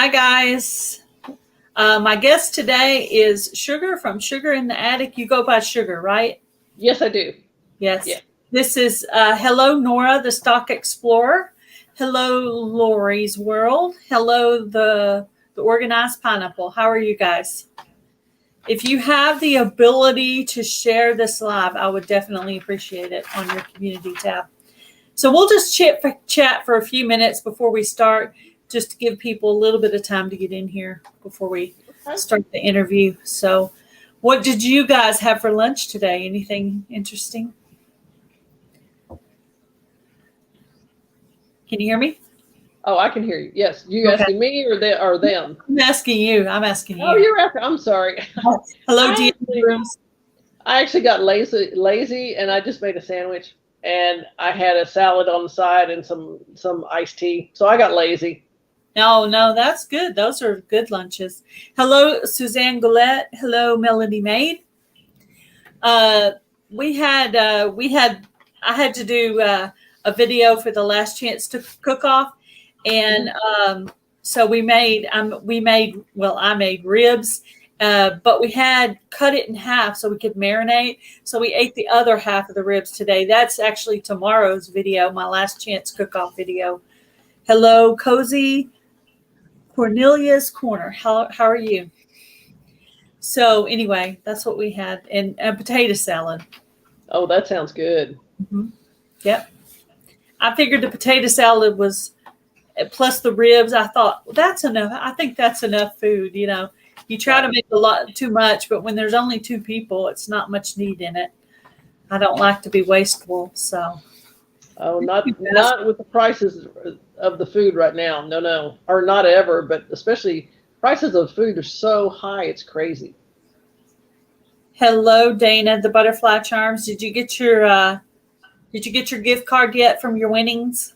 Hi, guys. My guest today is Sugar from Sugar in the Attic. You go by Sugar, right? Yes, I do. Yes. Yeah. This is hello, Nora, the Stock Explorer. Hello, Lori's World. Hello, the Organized Pineapple. How are you guys? If you have the ability to share this live, I would definitely appreciate it on your community tab. So we'll just chat for a few minutes before we start, just to give people a little bit of time to get in here before we start the interview. So what did you guys have for lunch today? Anything interesting? Can you hear me? Oh, I can hear you. Yes. You Okay. asking me or they or them? I'm asking you. I'm asking Oh, you. you're asking. I'm sorry. Hello, I Dean. actually, I actually got lazy, and I just made a sandwich, and I had a salad on the side and some iced tea. So I got lazy. No, that's good. Those are good lunches. Hello, Suzanne Goulet. Hello, Melanie Maid. Uh, I had to do a video for the Last Chance to Cook Off, and so I made ribs, but we had cut it in half so we could marinate. So we ate the other half of the ribs today. That's actually tomorrow's video, my Last Chance Cook Off video. Hello, Cozy Cornelia's Corner. How are you? So anyway, that's what we had, and a potato salad. Oh, that sounds good. Mm-hmm. Yep. I figured the potato salad was plus the ribs. I thought, well, that's enough. I think that's enough food. You try to make a lot too much, but when there's only two people, it's not much need in it. I don't like to be wasteful. So. Oh, not with the prices of the food right now. No, or not ever. But especially prices of food are so high, it's crazy. Hello, Dana, the Butterfly Charms. Did you get your gift card yet from your winnings?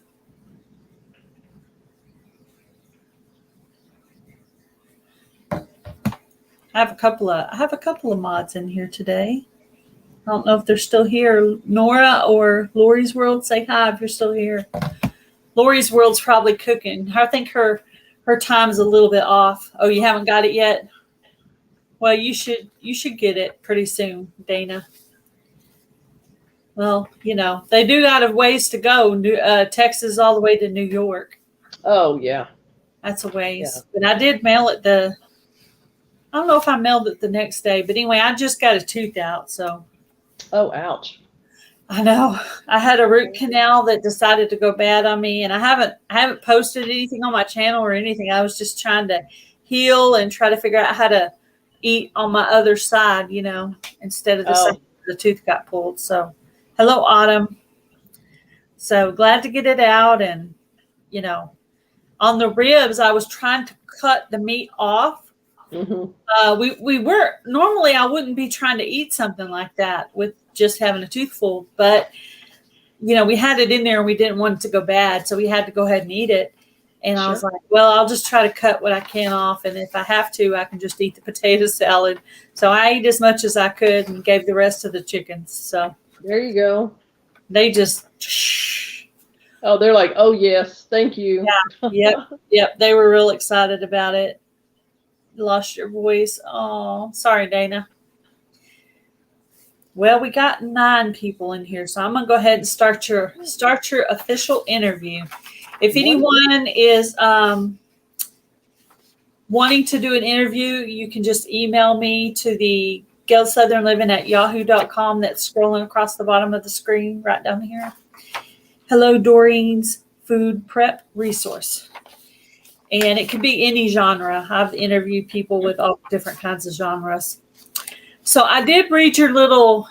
I have a couple of mods in here today. I don't know if they're still here. Nora or Lori's World, say hi if you're still here. Lori's World's probably cooking. I think her time's a little bit off. Oh, you haven't got it yet? Well, you should get it pretty soon, Dana. Well, they do got a ways to go. Texas all the way to New York. Oh yeah. That's a ways. Yeah. But I did mail it I don't know if I mailed it the next day, but anyway, I just got a tooth out, so. Oh, ouch. I know. I had a root canal that decided to go bad on me, and I haven't posted anything on my channel or anything. I was just trying to heal and try to figure out how to eat on my other side, instead of the side the tooth got pulled. So, hello, Autumn. So glad to get it out, and on the ribs, I was trying to cut the meat off. Mm-hmm. We were normally I wouldn't be trying to eat something like that with just having a tooth pulled, but we had it in there and we didn't want it to go bad, so we had to go ahead and eat it. And sure. I was like, well, I'll just try to cut what I can off, and if I have to, I can just eat the potato salad. So I ate as much as I could and gave the rest to the chickens. So there you go. They just oh, they're like, oh yes, thank you. Yeah, yep. They were real excited about it. Lost your voice. Oh, sorry, Dana. Well, we got 9 people in here, so I'm gonna go ahead and start your official interview. If anyone is wanting to do an interview, you can just email me to the gailsouthernliving@yahoo.com. That's scrolling across the bottom of the screen right down here. Hello, Doreen's Food Prep Resource. And it could be any genre. I've interviewed people with all different kinds of genres. So I did read your little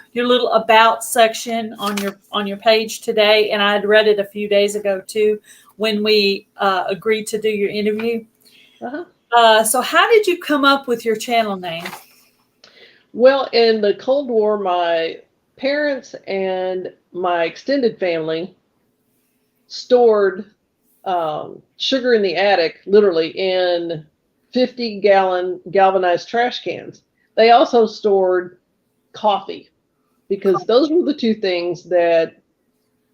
about section on your page today, and I had read it a few days ago too when we agreed to do your interview. So how did you come up with your channel name? Well, in the Cold War, my parents and my extended family stored sugar in the attic, literally in 50-gallon galvanized trash cans. They also stored coffee, because those were the 2 things that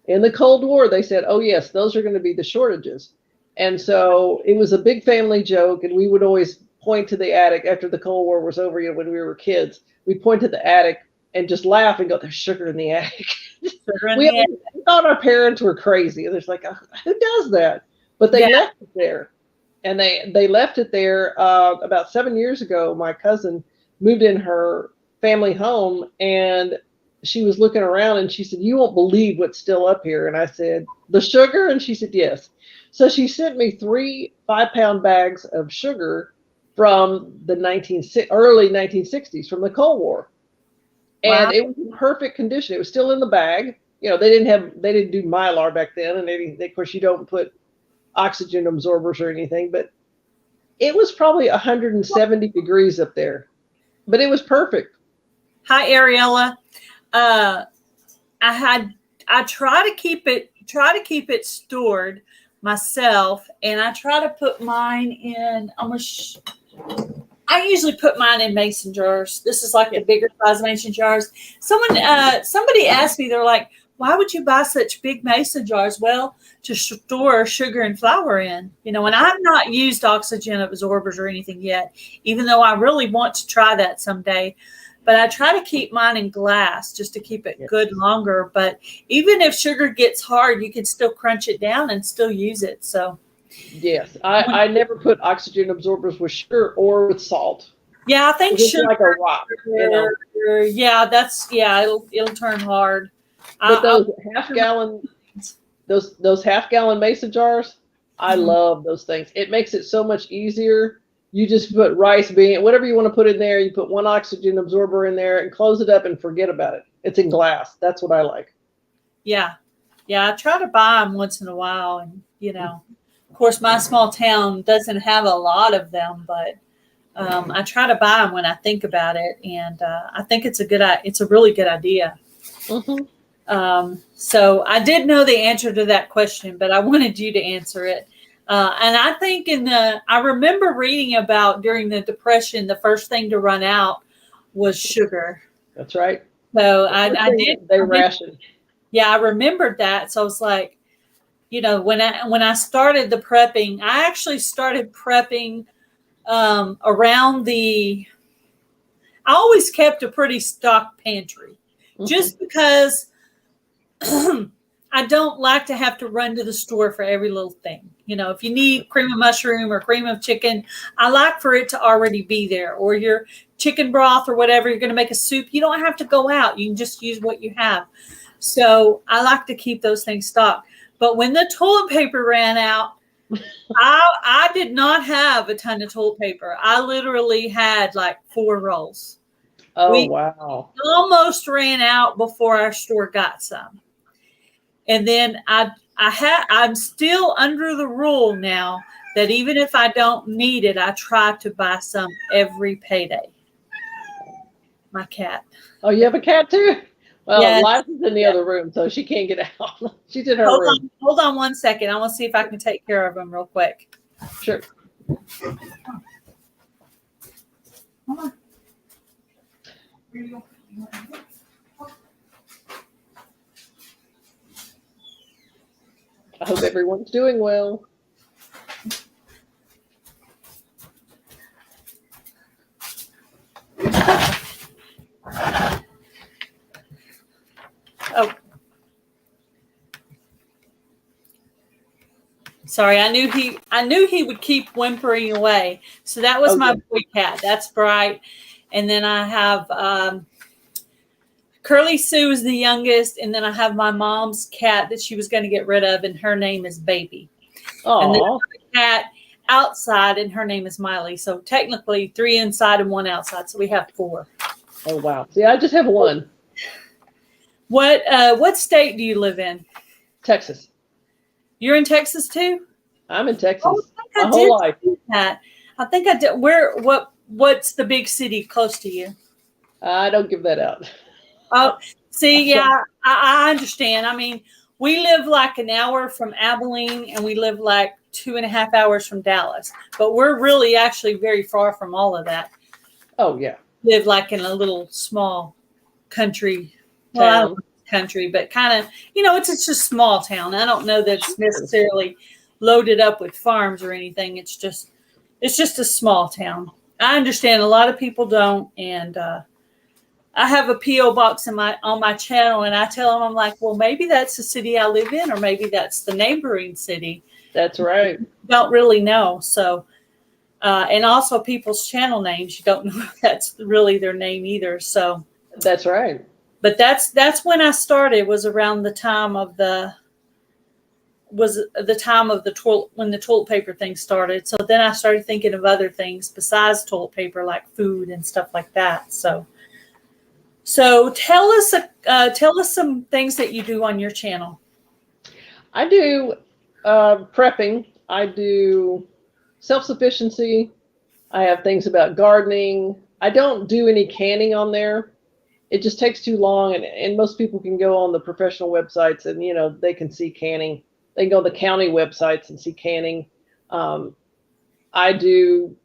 in the Cold War they said, oh yes, those are going to be the shortages. And so it was a big family joke, and we would always point to the attic after the Cold War was over, when we were kids. We'd point to the attic and just laugh and go, "There's sugar in the attic." Sugar in we, the we thought our parents were crazy. There's like, who does that? But they left it there. And they left it there about 7 years ago. My cousin moved in her family home, and she was looking around, and she said, "You won't believe what's still up here." And I said, "The sugar?" And she said, "Yes." So she sent me 3 5-pound bags of sugar from the early 1960s, from the Cold War. And it was in perfect condition. It was still in the bag. They didn't do Mylar back then. And of course, you don't put oxygen absorbers or anything, but it was probably 170 degrees up there, but it was perfect. Hi, Ariella. I try to keep it stored myself, and I try to put mine in. I usually put mine in mason jars. This is like the bigger size mason jars. Somebody asked me, they're like, "Why would you buy such big mason jars?" Well, to store sugar and flour in, and I've not used oxygen absorbers or anything yet, even though I really want to try that someday. But I try to keep mine in glass just to keep it good longer. But even if sugar gets hard, you can still crunch it down and still use it. So. Yes, I never put oxygen absorbers with sugar or with salt. Yeah, I think it's sugar, like a rock. Yeah, it'll turn hard. But those half gallon mason jars, I love those things. It makes it so much easier. You just put rice, bean, whatever you want to put in there. You put one oxygen absorber in there and close it up and forget about it. It's in glass. That's what I like. Yeah. I try to buy them once in a while, and of course, my small town doesn't have a lot of them, but I try to buy them when I think about it, and I think it's a really good idea. Mm-hmm. So I did know the answer to that question, but I wanted you to answer it. And I think I remember reading about during the Depression, the first thing to run out was sugar. That's right. So I did. They rationed. Yeah, I remembered that. So I was like, when I started the prepping, I actually started prepping around I always kept a pretty stocked pantry, just because I don't like to have to run to the store for every little thing. If you need cream of mushroom or cream of chicken, I like for it to already be there, or your chicken broth or whatever. You're going to make a soup. You don't have to go out. You can just use what you have. So I like to keep those things stocked. But when the toilet paper ran out, I did not have a ton of toilet paper. I literally had like 4 rolls. Wow. Almost ran out before our store got some. And then I'm still under the rule now that even if I don't need it, I try to buy some every payday. My cat. Oh, you have a cat too? Well, yes. Liza's in the other room, so she can't get out. She's in her room. Hold on 1 second. I want to see if I can take care of them real quick. Sure. Come on. I hope everyone's doing well. Oh, sorry. I knew he would keep whimpering away. So that was my boy cat. That's Bright. And then I have Curly Sue is the youngest, and then I have my mom's cat that she was going to get rid of, and her name is Baby. Aww. And then I have a cat outside, and her name is Miley. So technically 3 inside and 1 outside. So we have 4. Oh wow! See, I just have 1. What state do you live in? Texas. You're in Texas too? I'm in Texas. Oh, my whole life. I think I did. What's the big city close to you? I don't give that out. Oh, see, yeah, I understand. I mean, we live like an hour from Abilene, and we live like 2.5 hours from Dallas. But we're really actually very far from all of that. Oh, yeah. Live like in a little small country town. Country, but kind of, it's just a small town. I don't know that it's necessarily loaded up with farms or anything. It's just a small town. I understand a lot of people don't, and I have a PO box on my channel, and I tell them, I'm like, well, maybe that's the city I live in, or maybe that's the neighboring city. That's right. Don't really know. So, and also people's channel names, you don't know if that's really their name either. So that's right. But that's when I started. Was around the time of the toilet, when the toilet paper thing started. So then I started thinking of other things besides toilet paper, like food and stuff like that. So tell us some things that you do on your channel. I do prepping. I do self-sufficiency. I have things about gardening. I don't do any canning on there. It just takes too long, and most people can go on the professional websites and, you know, they can see canning. They can go to the county websites and see canning. I do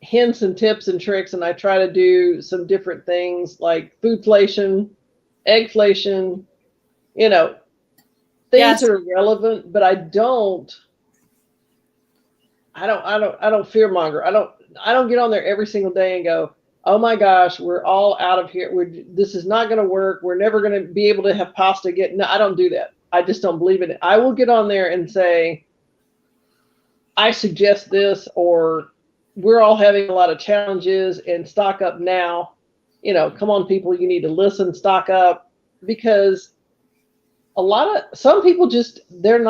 hints and tips and tricks, and I try to do some different things like foodflation, eggflation, you know, things that are relevant, but I don't fear monger. I don't get on there every single day and go, oh my gosh, we're all out of here. This is not going to work. We're never going to be able to have pasta again. No, I don't do that. I just don't believe in it. I will get on there and say, I suggest this, or we're all having a lot of challenges and stock up now. You know, come on, people, you need to listen, stock up, because some people just, they're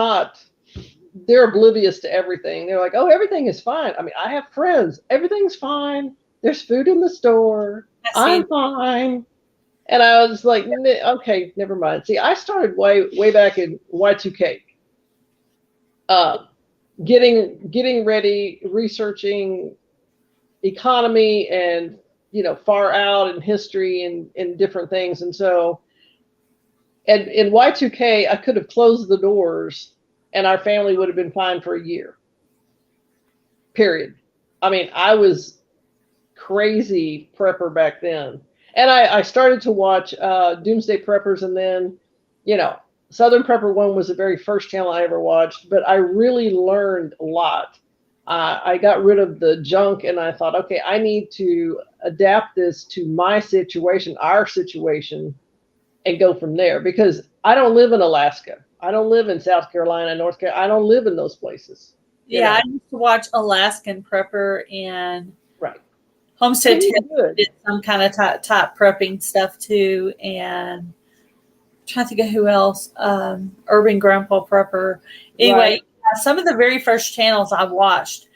oblivious to everything. They're like, oh, everything is fine. I mean, I have friends. Everything's fine. There's food in the store. I'm fine. And I was like, okay, never mind. See, I started way back in Y2K. Getting ready, researching economy and, you know, far out in history and different things. And so in Y2K, I could have closed the doors and our family would have been fine for a year. Period. I mean, I was crazy prepper back then. And I started to watch Doomsday Preppers, and then, you know, Southern Prepper One was the very first channel I ever watched, but I really learned a lot. I got rid of the junk, and I thought, okay, I need to adapt this to my situation, our situation, and go from there, because I don't live in Alaska. I don't live in South Carolina, North Carolina. I don't live in those places. Yeah, I used to watch Alaskan Prepper and right. Homestead did some kind of top prepping stuff too, and I'm trying to think of who else. Urban Grandpa Prepper. Anyway, some of the very first channels I watched.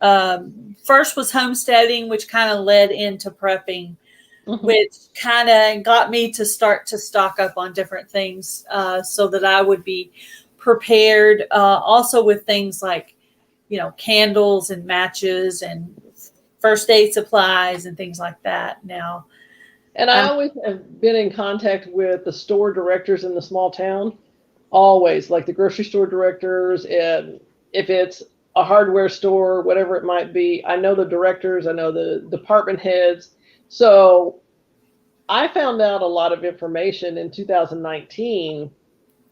First was homesteading, which kind of led into prepping, which kind of got me to start to stock up on different things so that I would be prepared. Also with things like, you know, candles and matches and first aid supplies and things like that now. And I always have been in contact with the store directors in the small town, always, like the grocery store directors. And if it's a hardware store, whatever it might be, I know the directors, I know the department heads. So I found out a lot of information in 2019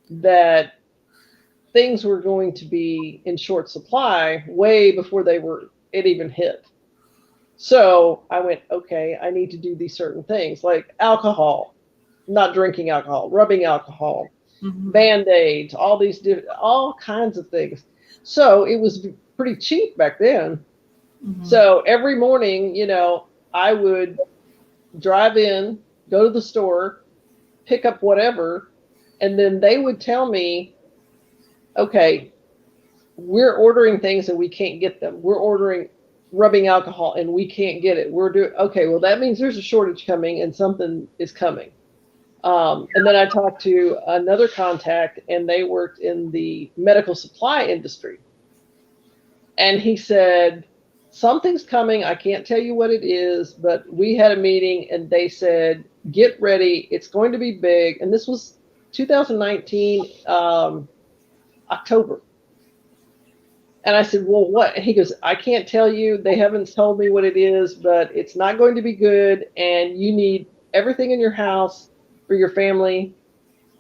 that things were going to be in short supply way before it even hit. So I went, okay, I need to do these certain things like alcohol, not drinking alcohol, rubbing alcohol, Band-Aids, all kinds of things. So it was pretty cheap back then. So every morning, you know, I would drive in, go to the store, pick up whatever, and then they would tell me, okay, we're ordering things and we can't get them. We're ordering rubbing alcohol and we can't get it. Okay, well, that means there's a shortage coming and something is coming. And then I talked to another contact, and they worked in the medical supply industry. And he said, something's coming. I can't tell you what it is, but we had a meeting and they said, get ready. It's going to be big. And this was 2019, October. And I said, well, what? He goes, I can't tell you. They haven't told me what it is, but it's not going to be good. And you need everything in your house for your family,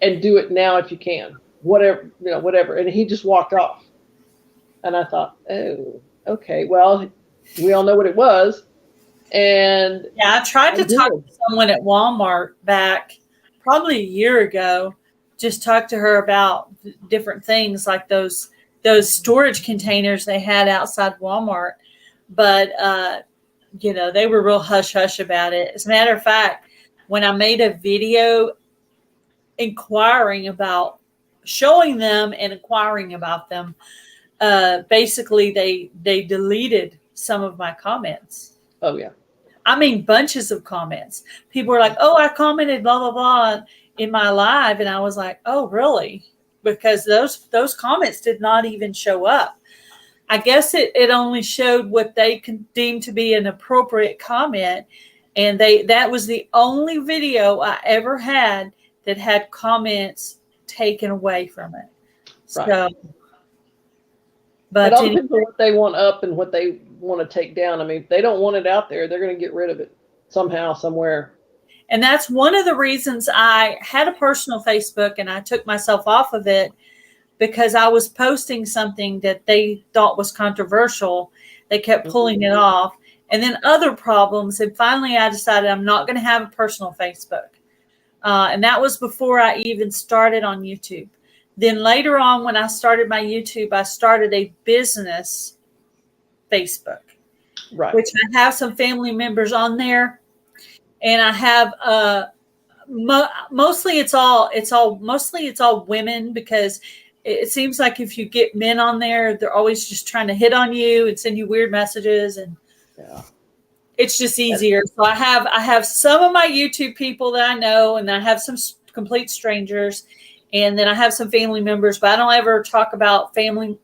and do it now if you can. Whatever, you know, whatever. And he just walked off. And I thought, oh, okay, well, we all know what it was. And Yeah, I tried I to talk did. to someone at Walmart back probably a year ago. Just talk to her about different things like those storage containers they had outside Walmart. But they were real hush hush about it. As a matter of fact, when I made a video inquiring about showing them and inquiring about them, basically they deleted some of my comments. Oh, yeah. I mean, bunches of comments. People were like, "Oh, I commented blah blah blah in my live," and I was like, "Oh, really?" Because those comments did not even show up. I guess it only showed what they deemed to be an appropriate comment, and that was the only video I ever had that had comments taken away from it. Right. So, It but all depends on what they want up and what they want to take down. I mean, if they don't want it out there, they're going to get rid of it somehow, somewhere. And that's one of the reasons I had a personal Facebook and I took myself off of it, because I was posting something that they thought was controversial. They kept pulling it off. And then other problems. And finally, I decided I'm not going to have a personal Facebook. And that was before I even started on YouTube. Then later on, when I started my YouTube, I started a business Facebook, Right. which I have some family members on there. And I have mostly it's all women, because it seems like if you get men on there, they're always just trying to hit on you and send you weird messages, and Yeah. it's just easier. So I have some of my YouTube people that I know, and I have some complete strangers, and then I have some family members, but I don't ever talk about family.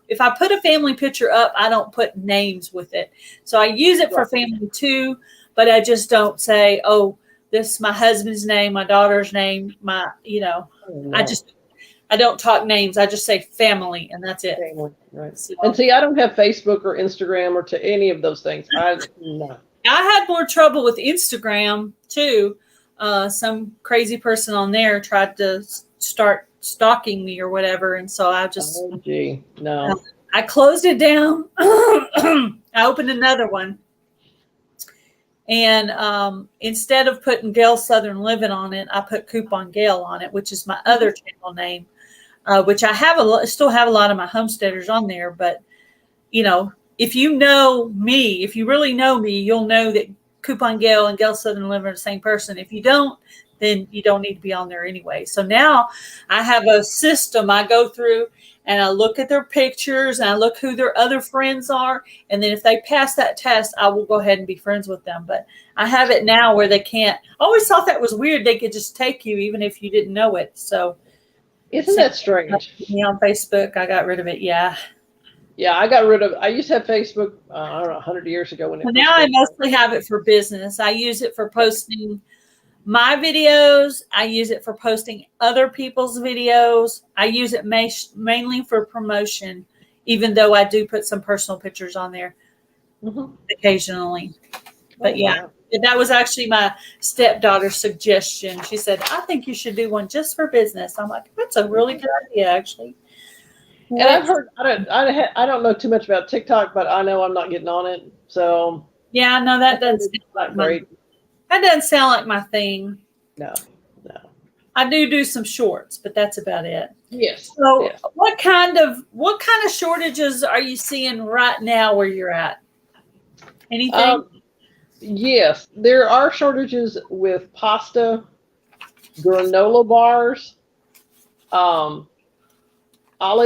If I put a family picture up, I don't put names with it. So I use it for family too, but I just don't say, "Oh, this is my husband's name, my daughter's name, I don't talk names. I just say family, and that's it." Family, right. So, And see, I don't have Facebook or Instagram or to any of those things. No. I had more trouble with Instagram too. Some crazy person on there tried to start stalking me or whatever, and so I just Oh, gee, no. I closed it down. I opened another one. And instead of putting Gail Southern Living on it, I put Coupon Gail on it, which is my other channel name, which I still have a lot of my homesteaders on there. But, if you know me, if you really know me, you'll know that Coupon Gail and Gail Southern Living are the same person. If you don't, then you don't need to be on there anyway. So now I have a system I go through, and I look at their pictures, and I look who their other friends are. And then if they pass that test, I will go ahead and be friends with them. But I have it now where they can't. I always thought that was weird. They could just take you even if you didn't know it. So Isn't that strange? Me on Facebook, I got rid of it. Yeah. Yeah, I used to have Facebook, I don't know, 100 years ago. Well, now I mostly have it for business. I use it for posting my videos. I use it for posting other people's videos. I use it mainly for promotion, even though I do put some personal pictures on there occasionally. But yeah, that was actually my stepdaughter's suggestion. She said, "I think you should do one just for business." I'm like, "That's a really good idea, actually." And I've heard, I don't know too much about TikTok, but I know I'm not getting on it. So yeah, no, that doesn't sound like that doesn't sound like my thing. No. I do some shorts, but that's about it. Yes. So what kind of shortages are you seeing right now where you're at? Anything? Yes, there are shortages with pasta, granola bars, olive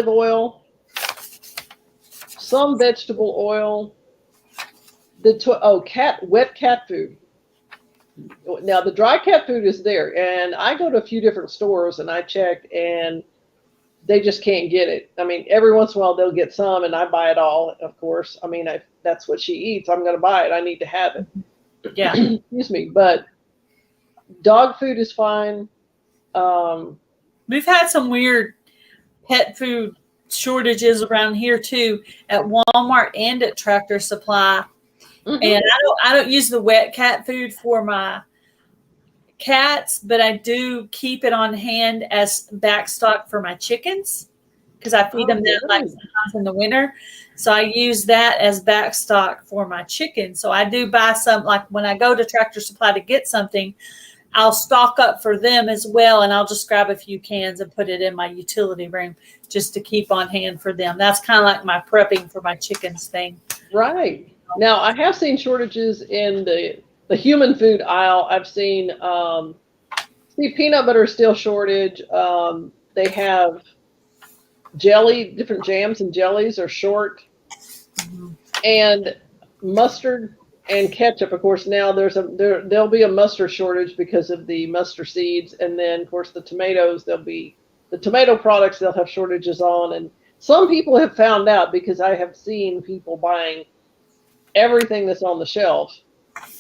oil, some vegetable oil, wet cat food. Now the dry cat food is there, and I go to a few different stores and I checked, and they just can't get it. I mean, every once in a while they'll get some, and I buy it all, of course. I mean, that's what she eats. I'm going to buy it. I need to have it. Yeah. Excuse me. But dog food is fine. We've had some weird pet food shortages around here too, at Walmart and at Tractor Supply. And I don't use the wet cat food for my cats, but I do keep it on hand as backstock for my chickens. because I feed them that like sometimes in the winter. So I use that as back stock for my chicken. So I do buy some, like when I go to Tractor Supply to get something, I'll stock up for them as well. And I'll just grab a few cans and put it in my utility room just to keep on hand for them. That's kind of like my prepping for my chickens thing. Right. Now, I have seen shortages in the human food aisle. I've seen, peanut butter is still shortage. They have jelly, different jams and jellies are short. Mm-hmm. And mustard and ketchup, of course, now there'll be a mustard shortage because of the mustard seeds. And then, of course, the tomatoes, the tomato products they'll have shortages on. And some people have found out because I have seen people buying everything that's on the shelf.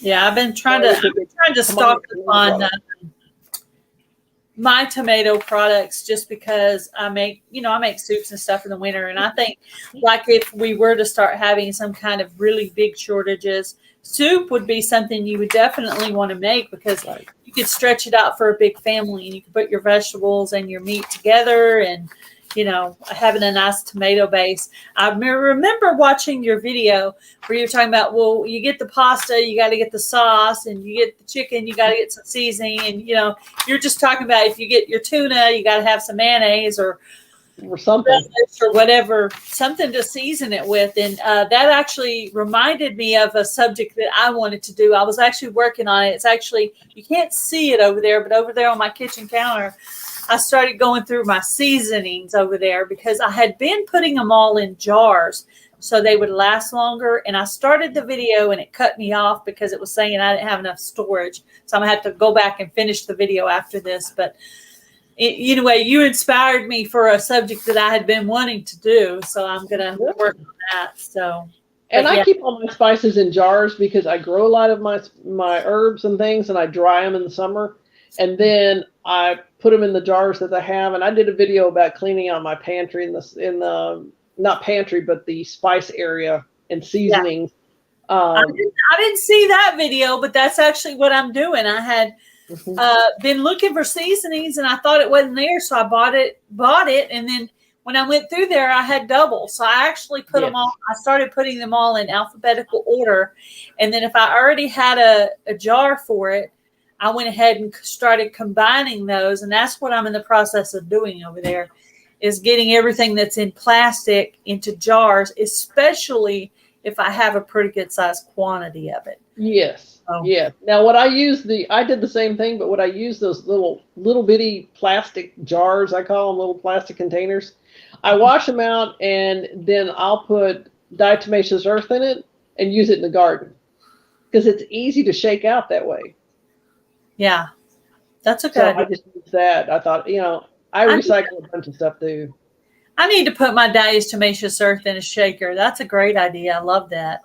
Yeah, I've been trying to stock up on my tomato products just because I make soups and stuff in the winter. And I think like if we were to start having some kind of really big shortages, soup would be something you would definitely want to make because you could stretch it out for a big family and you could put your vegetables and your meat together and, having a nice tomato base. I remember watching your video where you're talking about, well, you get the pasta, you got to get the sauce, and you get the chicken, you got to get some seasoning. And, you're just talking about if you get your tuna, you got to have some mayonnaise or something or whatever, something to season it with. And that actually reminded me of a subject that I wanted to do. I was actually working on it. It's actually, you can't see it over there, but over there on my kitchen counter, I started going through my seasonings over there because I had been putting them all in jars so they would last longer. And I started the video and it cut me off because it was saying I didn't have enough storage. So I'm going to have to go back and finish the video after this. But anyway, you inspired me for a subject that I had been wanting to do. So I'm going to work on that. So. And I keep all my spices in jars because I grow a lot of my herbs and things and I dry them in the summer. And then I put them in the jars that I have. And I did a video about cleaning out my pantry in the not pantry, but the spice area and seasonings. Yeah. I didn't see that video, but that's actually what I'm doing. I had been looking for seasonings and I thought it wasn't there. So I bought it. And then when I went through there, I had double. So I actually put them all, I started putting them all in alphabetical order. And then if I already had a jar for it, I went ahead and started combining those. And that's what I'm in the process of doing over there is getting everything that's in plastic into jars, especially if I have a pretty good sized quantity of it. Yes. Oh. Yeah. Now what I did the same thing, but what I use those little bitty plastic jars, I call them little plastic containers. I wash them out and then I'll put diatomaceous earth in it and use it in the garden because it's easy to shake out that way. Yeah, that's a good idea. I just use that. I thought, I recycle a bunch of stuff too. I need to put my diatomaceous earth in a shaker. That's a great idea. I love that.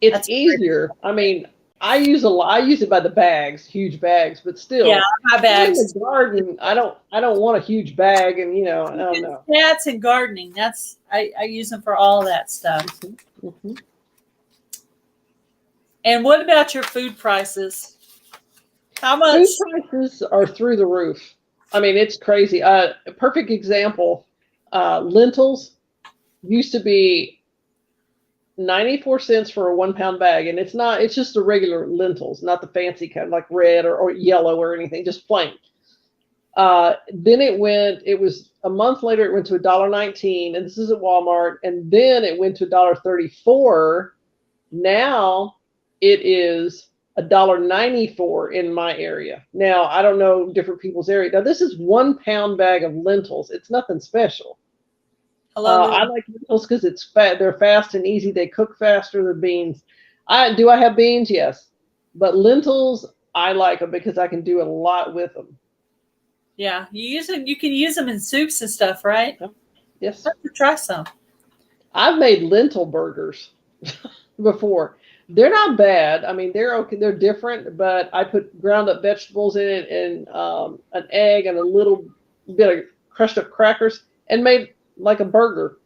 It's easier. I mean, I use it by the bags, huge bags, but still. Yeah, my bags. In the garden, I don't want a huge bag, and I don't know. That's in gardening. I use them for all of that stuff. Mm-hmm. Mm-hmm. And what about your food prices? How much? Food prices are through the roof. I mean, it's crazy. A perfect example, lentils used to be 94 cents for a 1 pound bag. And it's just the regular lentils, not the fancy kind like red or yellow or anything, just plain. Then it was a month later, it went to $1.19, and this is at Walmart. And then it went to $1.34. Now it is $1.94 in my area. Now, I don't know different people's area. Now, this is 1 pound bag of lentils. It's nothing special. I like lentils because it's fat. They're fast and easy. They cook faster than beans. Do I have beans? Yes. But lentils, I like them because I can do a lot with them. Yeah. You can use them in soups and stuff, right? Yes. Let's try some. I've made lentil burgers before. They're not bad. I mean, they're okay. They're different, but I put ground up vegetables in it and an egg and a little bit of crushed up crackers and made like a burger.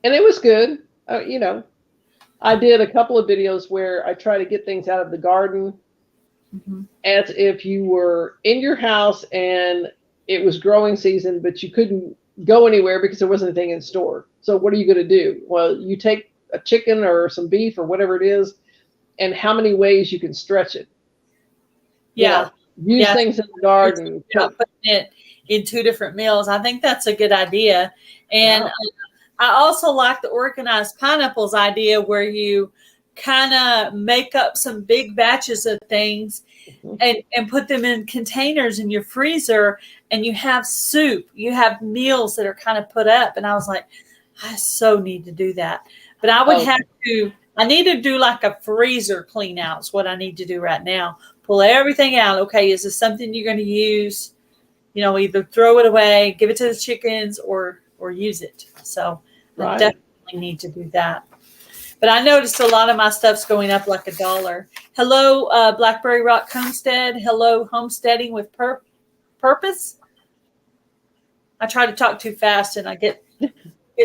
And it was good. I did a couple of videos where I try to get things out of the garden as if you were in your house and it was growing season, but you couldn't go anywhere because there wasn't anything in store. So what are you going to do? Well, you take a chicken or some beef or whatever it is, and how many ways you can stretch it. Yeah. Use things in the garden. Putting it in 2 different meals. I think that's a good idea. And I also like the organized pineapples idea where you kind of make up some big batches of things and put them in containers in your freezer, and you have soup, you have meals that are kind of put up. And I was like, I so need to do that. But I would I need to do like a freezer clean out is what I need to do right now. Pull everything out. Okay, is this something you're going to use? Either throw it away, give it to the chickens, or use it. So I definitely need to do that. But I noticed a lot of my stuff's going up like $1. Hello, Blackberry Rock Homestead. Hello, Homesteading with Purpose. I try to talk too fast and I get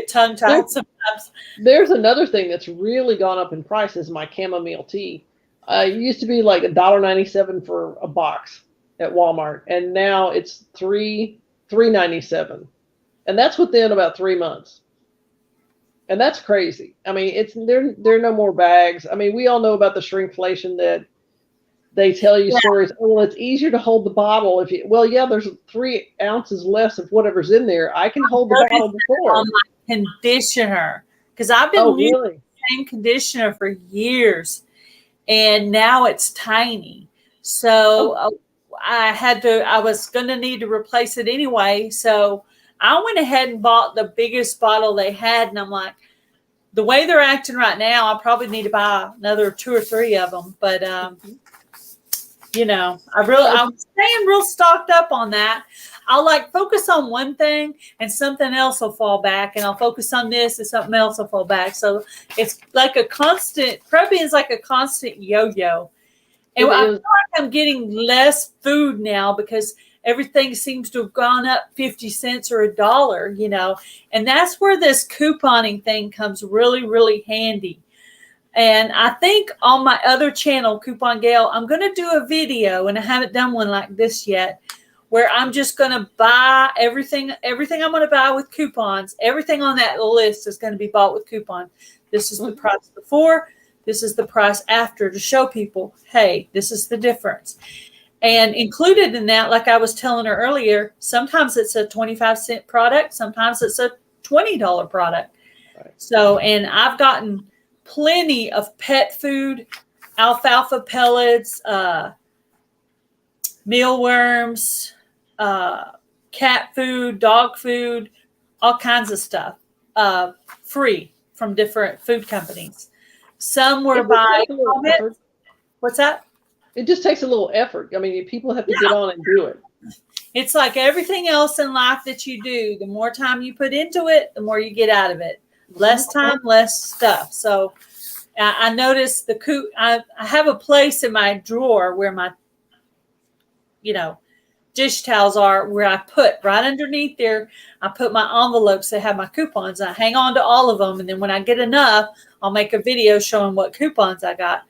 tongue tied sometimes. There's another thing that's really gone up in price is my chamomile tea. It used to be like $1.97 for a box at Walmart, and now it's $3.97, and that's within about 3 months. And that's crazy. I mean, there are no more bags. I mean, we all know about the shrinkflation that they tell you stories. Oh, well, it's easier to hold the bottle if you. Well, yeah, there's 3 ounces less of whatever's in there. I can hold the bottle before. On my conditioner, because I've been using the same conditioner for years, and now it's tiny. So I was going to need to replace it anyway. So I went ahead and bought the biggest bottle they had. And I'm like, the way they're acting right now, I probably need to buy another 2 or 3 of them. But, I'm staying real stocked up on that. I'll focus on one thing and something else will fall back. And I'll focus on this and something else will fall back. So it's like a constant, prepping is like a constant yo-yo. And I feel like I'm getting less food now because everything seems to have gone up 50 cents or $1, and that's where this couponing thing comes really, really handy. And I think on my other channel, Coupon Gail, I'm going to do a video, and I haven't done one like this yet, where I'm just going to buy everything I'm going to buy with coupons. Everything on that list is going to be bought with coupon. This is the price before. This is the price after, to show people, hey, this is the difference. And included in that, like I was telling her earlier, sometimes it's a 25-cent product. Sometimes it's a $20 product. Right. So, and I've gotten plenty of pet food, alfalfa pellets, mealworms, cat food, dog food, all kinds of stuff, free from different food companies. Some were by comment. What's that? It just takes a little effort. I mean, people have to get on and do it. It's like everything else in life that you do. The more time you put into it, the more you get out of it. Less time, less stuff. So I noticed I have a place in my drawer where my, dish towels are, where I put right underneath there. I put my envelopes that have my coupons. I hang on to all of them. And then when I get enough, I'll make a video showing what coupons I got.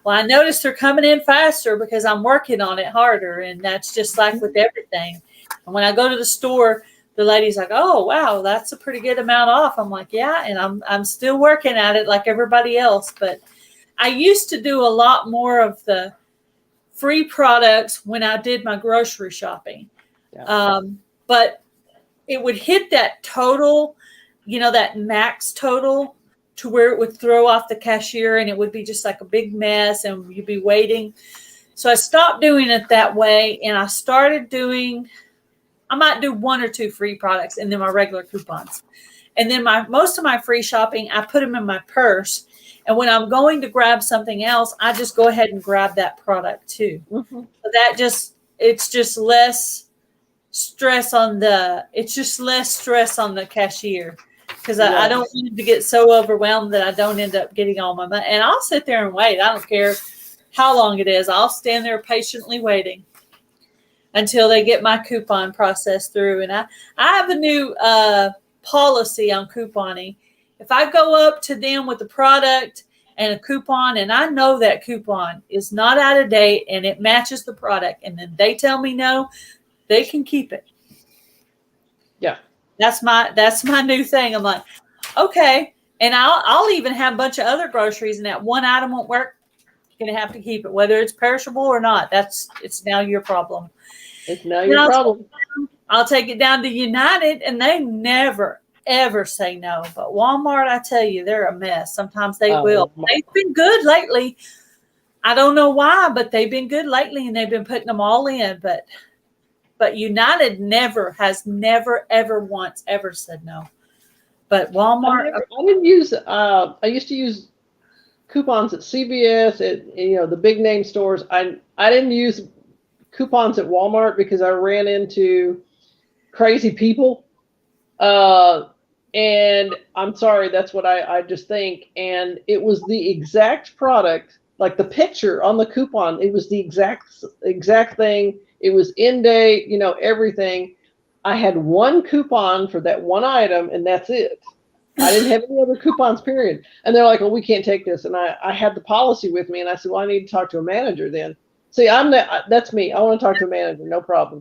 Well, I noticed they're coming in faster because I'm working on it harder. And that's just like with everything. And when I go to the store, the lady's like, oh, wow, that's a pretty good amount off. I'm like, yeah. And I'm still working at it like everybody else. But I used to do a lot more of the free products when I did my grocery shopping. Yeah. But it would hit that total, that max total, to where it would throw off the cashier and it would be just like a big mess and you'd be waiting. So I stopped doing it that way, and I started I might do 1 or 2 free products and then my regular coupons. And then most of my free shopping, I put them in my purse. And when I'm going to grab something else, I just go ahead and grab that product too. Mm-hmm. So it's just less stress on the cashier. Because I don't need to get so overwhelmed that I don't end up getting all my money. And I'll sit there and wait. I don't care how long it is. I'll stand there patiently waiting until they get my coupon processed through. And I have a new policy on couponing. If I go up to them with a product and a coupon, and I know that coupon is not out of date and it matches the product, and then they tell me no, they can keep it. Yeah. That's my new thing. I'm like, okay. And I'll even have a bunch of other groceries, and that one item won't work. You're gonna have to keep it, whether it's perishable or not. It's now your problem. It's now And your problem. I'll take it down to United, and they never ever say no. But Walmart, I tell you, they're a mess. Sometimes they will. They've been good lately. I don't know why, but they've been good lately, and they've been putting them all in. But United has never ever once ever said no. But Walmart, I didn't use. I used to use coupons at CVS, at the big name stores. I didn't use coupons at Walmart because I ran into crazy people. And I'm sorry, that's what I just think. And it was the exact product, like the picture on the coupon. It was the exact thing. It was in date, everything. I had one coupon for that one item, and that's it. I didn't have any other coupons, period. And they're like, well, we can't take this. And I had the policy with me, and I said, well, I need to talk to a manager then. See, that's me. I want to talk to a manager, no problem.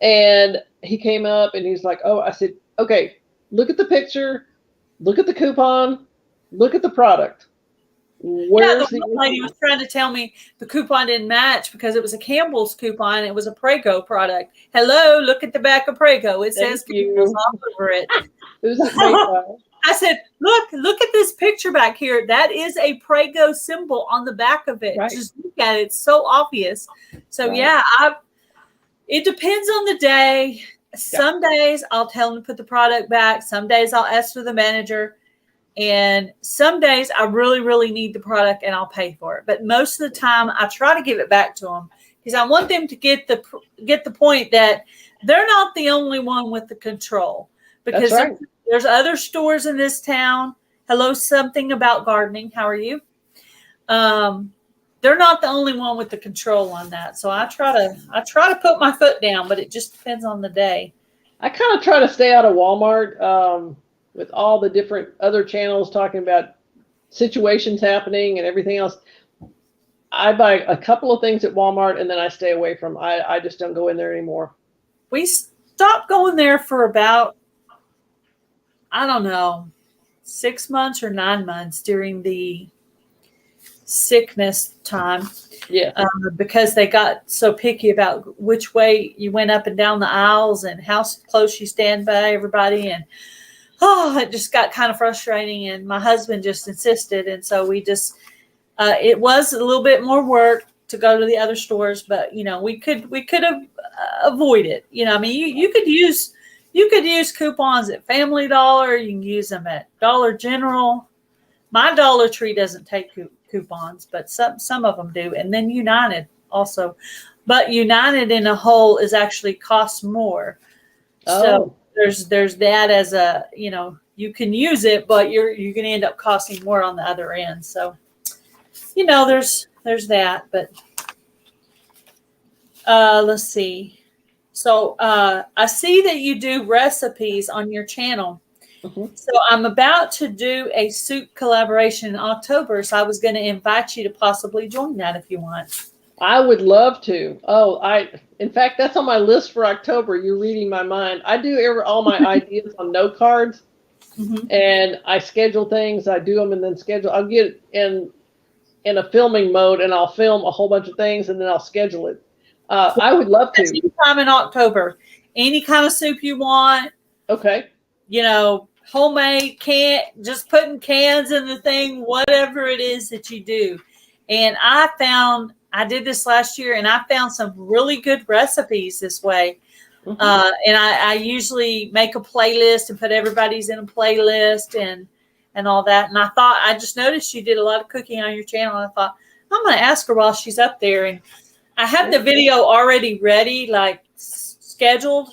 And he came up, and he's like, oh, I said, okay, look at the picture, look at the coupon, look at the product. Where's the lady was trying to tell me the coupon didn't match because it was a Campbell's coupon. It was a Prego product. Hello, look at the back of Prego. It says Campbell's all over it. I said, look at this picture back here. That is a Prego symbol on the back of it. Right. Just look at it. It's so obvious. So right. It depends on the day. Some days I'll tell them to put the product back. Some days I'll ask for the manager. And some days I really, really need the product and I'll pay for it. But most of the time I try to give it back to them because I want them to get the point that they're not the only one with the control. Because there's other stores in this town. Hello, something about gardening. How are you? They're not the only one with the control on that. So I try to put my foot down, but it just depends on the day. I kind of try to stay out of Walmart. With all the different other channels talking about situations happening and everything else. I buy a couple of things at Walmart and then I stay away from. I just don't go in there anymore. We stopped going there for about, I don't know, 6 months or 9 months during the sickness time. Yeah. Because they got so picky about which way you went up and down the aisles and how close you stand by everybody. And it just got kind of frustrating, and my husband just insisted. And so we just, it was a little bit more work to go to the other stores, but we could have avoided. I mean, you could use coupons at Family Dollar. You can use them at Dollar General. My Dollar Tree doesn't take coupons, but some of them do. And then United also, but United in a whole is actually costs more. Oh. So there's that as a, you can use it, but you're going to end up costing more on the other end. So, there's that, but let's see. So I see that you do recipes on your channel. Mm-hmm. So I'm about to do a soup collaboration in October. So I was going to invite you to possibly join that if you want. I would love to. In fact, that's on my list for October. You're reading my mind. I do all my ideas on note cards, mm-hmm. and I schedule things. I do them and then schedule. I'll get in a filming mode and I'll film a whole bunch of things and then I'll schedule it. I would love to. Anytime in October, any kind of soup you want. Okay. Homemade, just putting cans in the thing, whatever it is that you do. And I did this last year, and I found some really good recipes this way. Mm-hmm. And I usually make a playlist and put everybody's in a playlist and all that. And I just noticed you did a lot of cooking on your channel. I thought, I'm going to ask her while she's up there. And I have the video already ready, like scheduled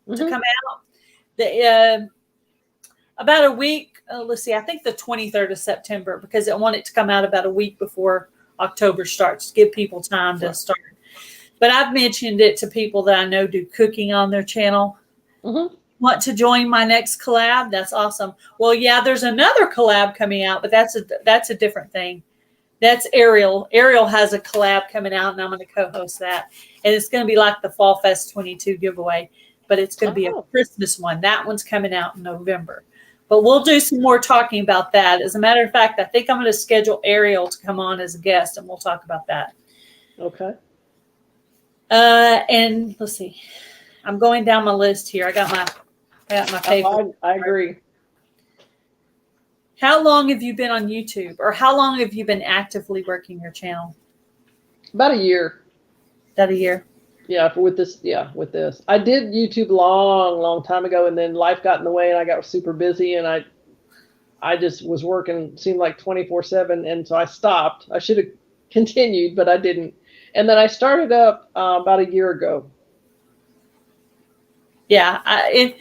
mm-hmm. to come out. About a week, let's see, I think the 23rd of September, because I want it to come out about a week before October starts, to give people time to start. But I've mentioned it to people that I know do cooking on their channel. Mm-hmm. Want to join my next collab? That's awesome. Well, yeah, there's another collab coming out, but that's a different thing. That's Ariel. Ariel has a collab coming out, and I'm going to co-host that. And it's going to be like the Fall Fest 22 giveaway. but it's going to be a Oh, Christmas one. That one's coming out in November. But we'll do some more talking about that. As a matter of fact, I think I'm going to schedule Ariel to come on as a guest, and we'll talk about that. okay. And let's see. I'm going down my list here. I got my paper. Oh, I agree. How long have you been on YouTube, or how long have you been actively working your channel? About a year. About a year. Yeah, with this. Yeah, with this. I did YouTube long time ago, and then life got in the way, and I got super busy, and I just was working, seemed like 24/7, and so I stopped. I should have continued, but I didn't. And then I started up about a year ago. Yeah, I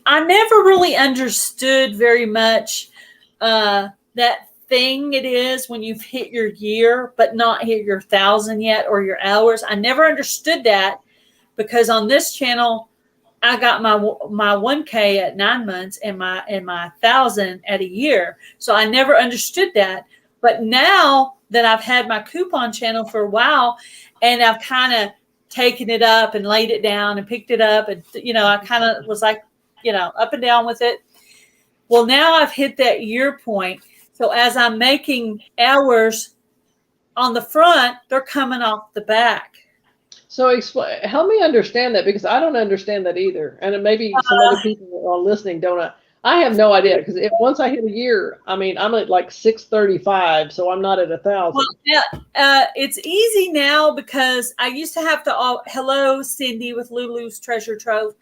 never really understood very much that thing it is when you've hit your year but not hit your 1,000 yet, or your hours. I never understood that, because on this channel I got my 1K at 9 months and my 1,000 at a year. So I never understood that. But now that I've had my coupon channel for a while, and I've kind of taken it up and laid it down and picked it up, and I kind of was like, up and down with it. Well, now I've hit that year point. So as I'm making hours on the front, they're coming off the back. So help me understand that, because I don't understand that either, and maybe some other people are listening don't. I have no idea, because once I hit a year, I mean, I'm at like 635, so I'm not at 1,000. Well, yeah, it's easy now, because I used to have to. Hello, Cindy with Lulu's Treasure Trove.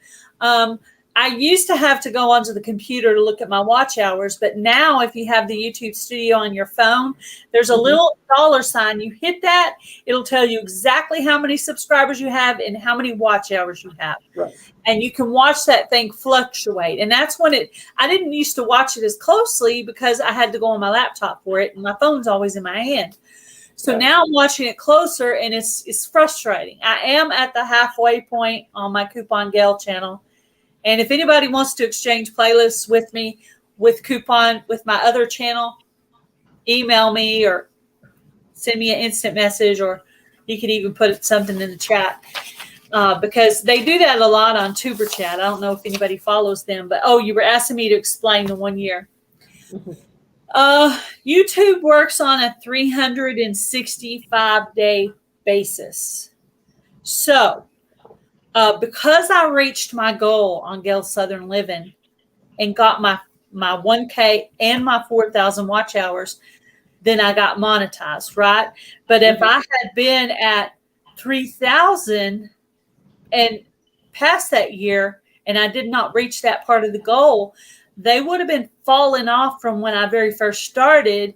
I used to have to go onto the computer to look at my watch hours, but now if you have the YouTube Studio on your phone, there's a little $sign. You hit that, it'll tell you exactly how many subscribers you have and how many watch hours you have. Right. And you can watch that thing fluctuate. And that's when I didn't used to watch it as closely, because I had to go on my laptop for it, and my phone's always in my hand. So now I'm watching it closer, and it's frustrating. I am at the halfway point on my Coupon Gail channel. And if anybody wants to exchange playlists with me with Coupon, with my other channel, email me or send me an instant message, or you can even put something in the chat, because they do that a lot on Tuber Chat. I don't know if anybody follows them, but you were asking me to explain the 1 year. YouTube works on a 365-day basis. So because I reached my goal on Gail's Southern Living and got my 1K and my 4,000 watch hours, then I got monetized, right? But if I had been at 3,000 and past that year, and I did not reach that part of the goal, they would have been falling off from when I very first started,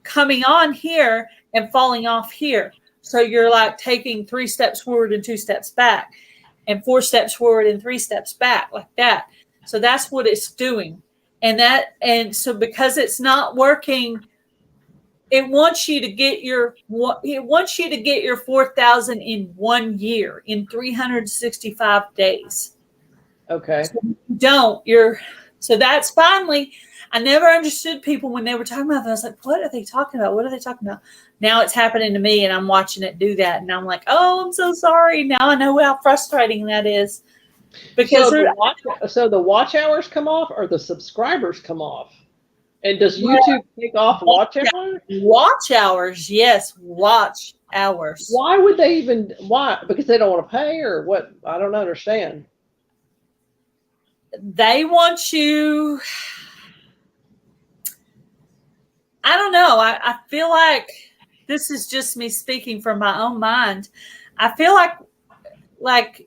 coming on here and falling off here. So you're like taking 3 steps forward and 2 steps back, and 4 steps forward and 3 steps back, like that. So that's what it's doing. And so because it's not working, it wants you to get your 4,000 in 1 year, in 365 days. Okay. So so that's finally, I never understood people when they were talking about that. I was like, what are they talking about? What are they talking about? Now it's happening to me, and I'm watching it do that. And I'm like, oh, I'm so sorry. Now I know how frustrating that is. Because so the watch hours come off, or the subscribers come off? And does YouTube take off watch hours? Watch hours, yes. Watch hours. Why would they even, why? Because they don't want to pay, or what? I don't understand. They want you, I don't know. I feel like this is just me speaking from my own mind. I feel like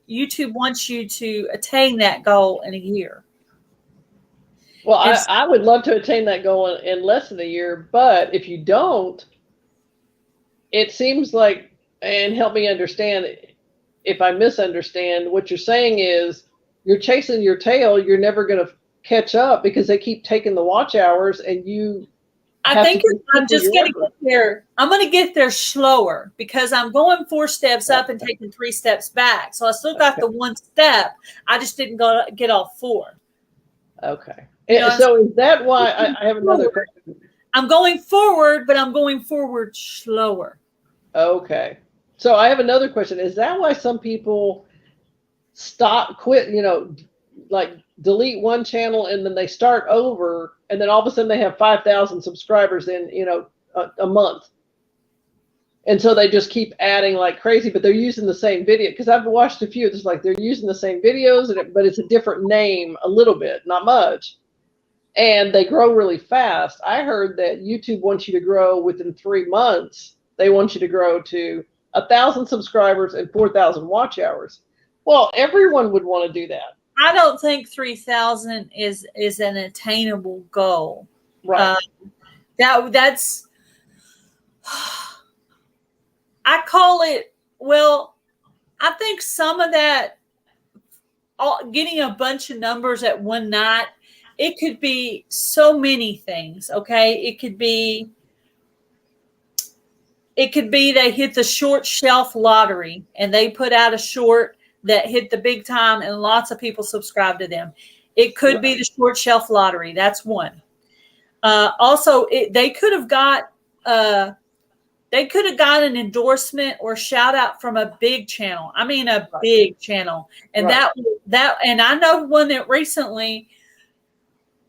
YouTube wants you to attain that goal in a year. Well, I would love to attain that goal in less than a year, but if you don't, it seems like, and help me understand if I misunderstand, what you're saying is you're chasing your tail. You're never going to catch up, because they keep taking the watch hours, and you. I think I'm just going to get there. I'm going to get there slower, because I'm going 4 steps up and taking 3 steps back. So I still got the 1 step. I just didn't get all 4. Okay. So is that why I have another question? I'm going forward, but I'm going forward slower. Okay. So I have another question. Is that why some people quit, like delete one channel and then they start over, and then all of a sudden they have 5,000 subscribers in, a month. And so they just keep adding like crazy, but they're using the same video. Because I've watched a few, it's like they're using the same videos, but it's a different name a little bit, not much. And they grow really fast. I heard that YouTube wants you to grow within 3 months. They want you to grow to 1,000 subscribers and 4,000 watch hours. Well, everyone would want to do that. I don't think 3,000 is an attainable goal. Right. That's I call it, well, I think some of that, getting a bunch of numbers at one night, it could be so many things, okay? It could be they hit the short shelf lottery and they put out a short that hit the big time and lots of people subscribe to them. It could be the short shelf lottery. That's one. Also, they could have got an endorsement or shout out from a big channel. I mean, a big channel. And that, and I know one that recently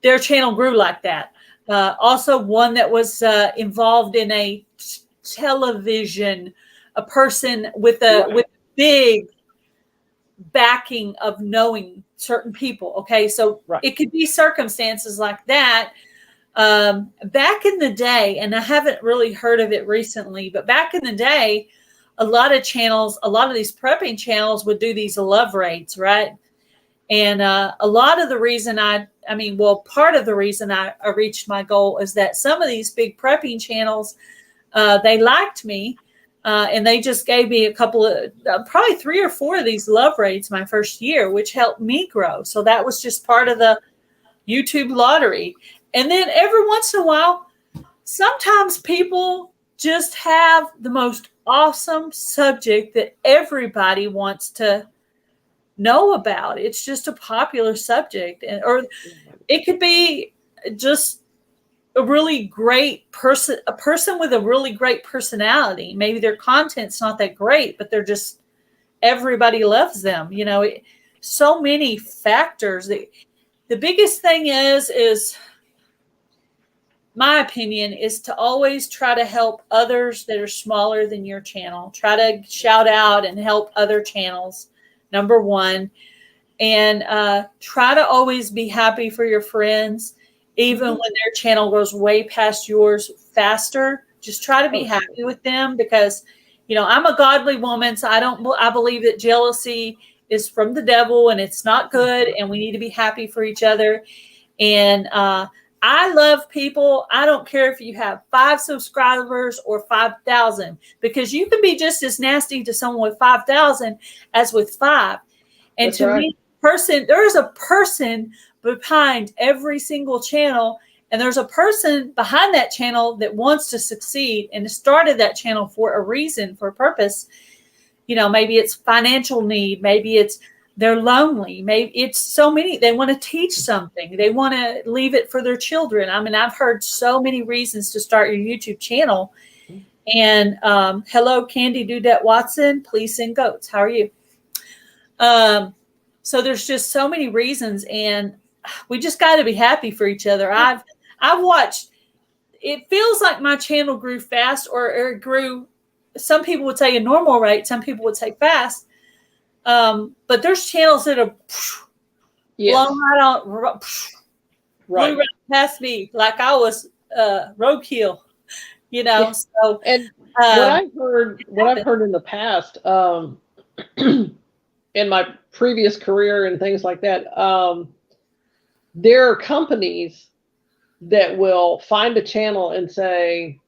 their channel grew like that. Also one that was involved in a television, a person with with big backing of knowing certain people. Okay. So it could be circumstances like that. Back in the day, and I haven't really heard of it recently, but back in the day, a lot of these prepping channels would do these love raids, right? And a lot of the reason part of the reason I reached my goal is that some of these big prepping channels, they liked me, and they just gave me a couple of, probably 3 or 4 of these love raids my first year, which helped me grow. So that was just part of the YouTube lottery. And then every once in a while, sometimes people just have the most awesome subject that everybody wants to know about. It's just a popular subject, or it could be just a really great person, a person with a really great personality. Maybe their content's not that great, but they're just, everybody loves them. So many factors. The biggest thing is my opinion is to always try to help others that are smaller than your channel. Try to shout out and help other channels, number one. And try to always be happy for your friends, even when their channel goes way past yours faster. Just try to be happy with them, because, I'm a godly woman, so I believe that jealousy is from the devil and it's not good, and we need to be happy for each other. And I love people. I don't care if you have 5 subscribers or 5,000, because you can be just as nasty to someone with 5,000 as with 5. And to me, there is a person behind every single channel, and there's a person behind that channel that wants to succeed and started that channel for a reason, for a purpose. Maybe it's financial need, maybe it's they're lonely, maybe it's so many, they want to teach something, they want to leave it for their children. I mean, I've heard so many reasons to start your YouTube channel. And hello, Candy Dudette Watson, please sing goats. How are you? So there's just so many reasons, and we just got to be happy for each other. I've watched, it feels like my channel grew fast, or it grew, some people would say a normal rate, some people would say fast. But there's channels that are blown right right past me, like I was roadkill, Yeah. So, and what I've heard in the past, in my previous career and things like that, there are companies that will find a channel and say,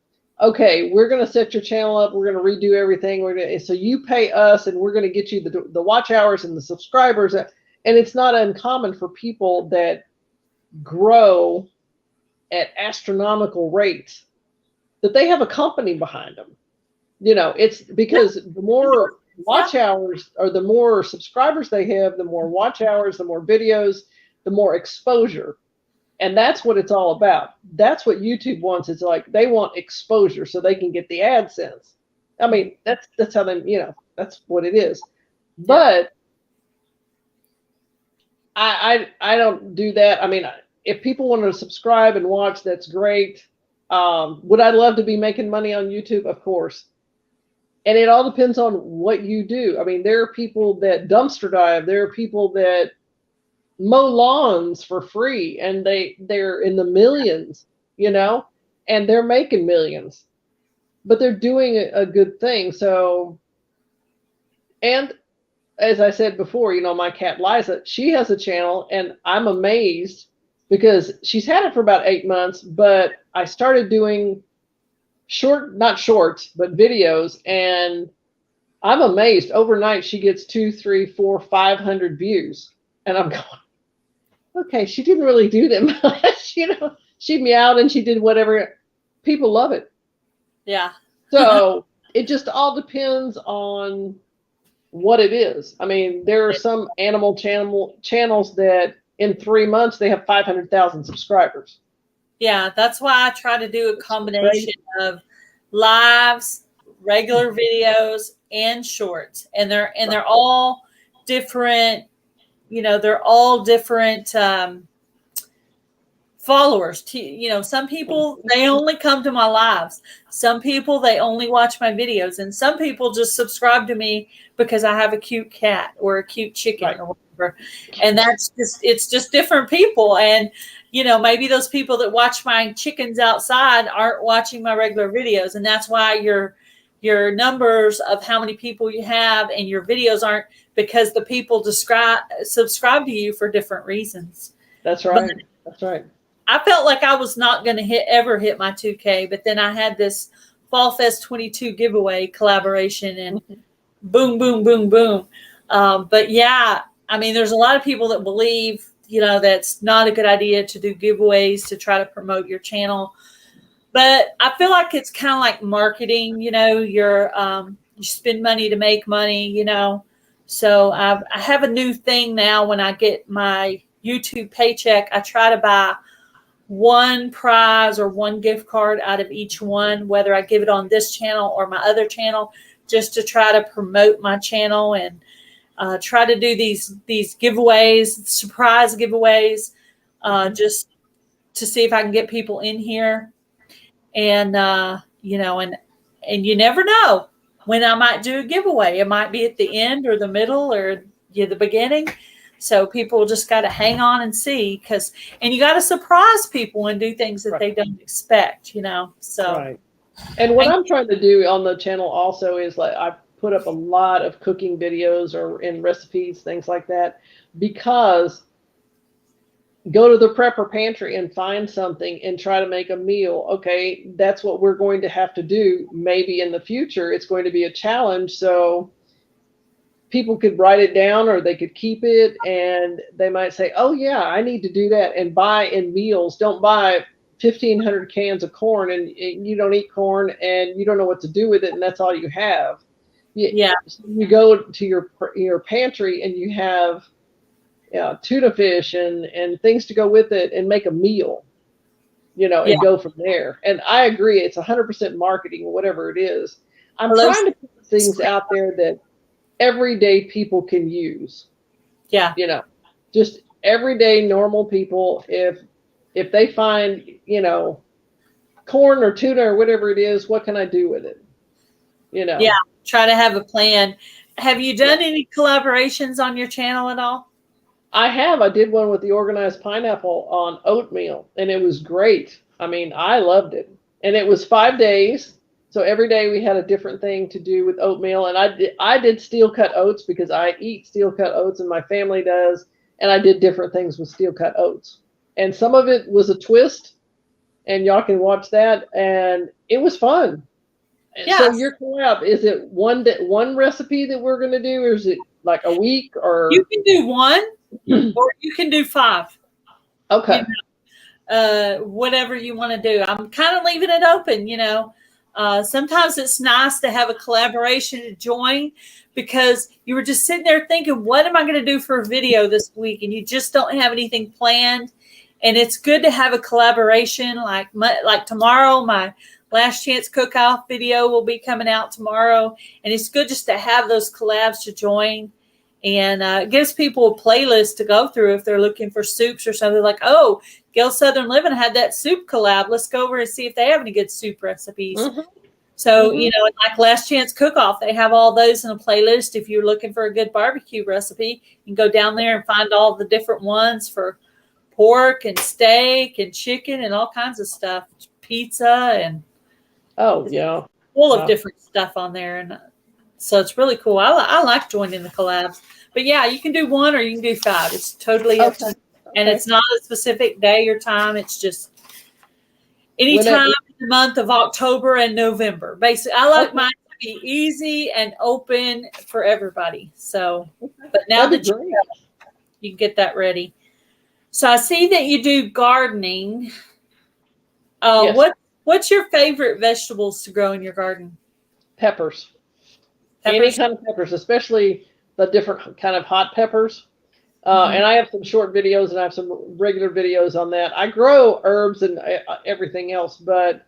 okay, we're going to set your channel up. We're going to redo everything. So you pay us, and we're going to get you the watch hours and the subscribers. And it's not uncommon for people that grow at astronomical rates that they have a company behind them. It's because the more watch hours, or the more subscribers they have, the more watch hours, the more videos, the more exposure. And that's what it's all about. That's what YouTube wants. It's like they want exposure so they can get the AdSense. I mean, that's how they, that's what it is. But I don't do that. I mean, if people want to subscribe and watch, that's great. Would I love to be making money on YouTube? Of course. And it all depends on what you do. I mean, there are people that dumpster dive. There are people that mow lawns for free, and they're in the millions, and they're making millions, but they're doing a good thing. So, and as I said before, my cat Liza, she has a channel, and I'm amazed because she's had it for about 8 months, but I started doing not shorts, but videos, and I'm amazed. Overnight, she gets 2, 3, 4, 500 views, and I'm going, okay, she didn't really do them much, She meowed and she did whatever. People love it. Yeah. So it just all depends on what it is. I mean, there are some animal channels that in 3 months they have 500,000 subscribers. Yeah, that's why I try to do a combination of lives, regular videos, and shorts, and they're all different. They're all different followers. Some people, they only come to my lives. Some people, they only watch my videos, and some people just subscribe to me because I have a cute cat or a cute chicken or whatever. And it's just different people. And maybe those people that watch my chickens outside aren't watching my regular videos, and that's why your numbers of how many people you have and your videos aren't, because the people subscribe to you for different reasons. That's right. That's right. I felt like I was not going to ever hit my 2K, but then I had this Fall Fest 22 giveaway collaboration, and boom, boom, boom, boom. But yeah, I mean, there's a lot of people that believe, that's not a good idea to do giveaways to try to promote your channel. But I feel like it's kind of like marketing, you spend money to make money, So I have a new thing now. When I get my YouTube paycheck, I try to buy one prize or one gift card out of each one, whether I give it on this channel or my other channel, just to try to promote my channel and try to do these giveaways, surprise giveaways, just to see if I can get people in here. And, and you never know when I might do a giveaway. It might be at the end or the middle or the beginning. So people just got to hang on and see, and you got to surprise people and do things that they don't expect, so. Right. And what I'm trying to do on the channel also is, like, I put up a lot of cooking videos or in recipes, things like that, because go to the prepper pantry and find something and try to make a meal. Okay, that's what we're going to have to do. Maybe in the future, it's going to be a challenge. So people could write it down, or they could keep it, and they might say, oh yeah, I need to do that, and buy in meals. Don't buy 1,500 cans of corn and you don't eat corn and you don't know what to do with it, and that's all you have. Yeah. You go to your pantry and you have tuna fish and things to go with it, and make a meal, and go from there. And I agree, it's 100% marketing, whatever it is. I'm trying to put things out there that everyday people can use. Yeah. Just everyday normal people. If they find, corn or tuna or whatever it is, what can I do with it? Yeah. Try to have a plan. Have you done any collaborations on your channel at all? I have. I did one with the Organized Pineapple on oatmeal, and it was great. I mean, I loved it. And it was 5 days. So every day we had a different thing to do with oatmeal. And I did steel cut oats because I eat steel cut oats and my family does. And I did different things with steel cut oats. And some of it was a twist, and y'all can watch that. And it was fun. Yes. So your collab, is it one recipe that we're going to do, or is it like a week? Or you can do one, or you can do 5. Okay. Whatever you want to do. I'm kind of leaving it open. Sometimes it's nice to have a collaboration to join, because you were just sitting there thinking, what am I going to do for a video this week? And you just don't have anything planned. And it's good to have a collaboration. Like tomorrow, my Last Chance Cook-Off video will be coming out tomorrow. And it's good just to have those collabs to join. And it gives people a playlist to go through if they're looking for soups or something. Like, oh, Gail Southern Living had that soup collab. Let's go over and see if they have any good soup recipes. Mm-hmm. So, you know, like Last Chance Cook Off, they have all those in a playlist. If you're looking for a good barbecue recipe, you can go down there and find all the different ones for pork and steak and chicken and all kinds of stuff, pizza, and full of different stuff on there. And so it's really cool. I like joining the collabs. But yeah, you can do 1 or you can do 5. It's totally up to you. And it's not a specific day or time. It's just anytime in the month of October and November. Basically, I like mine to be easy and open for everybody. So, but now that you can get that ready. So I see that you do gardening. Yes. What's your favorite vegetables to grow in your garden? Peppers. Any kind of peppers, especially the different kind of hot peppers. And I have some short videos and I have some regular videos on that. I grow herbs and everything else, but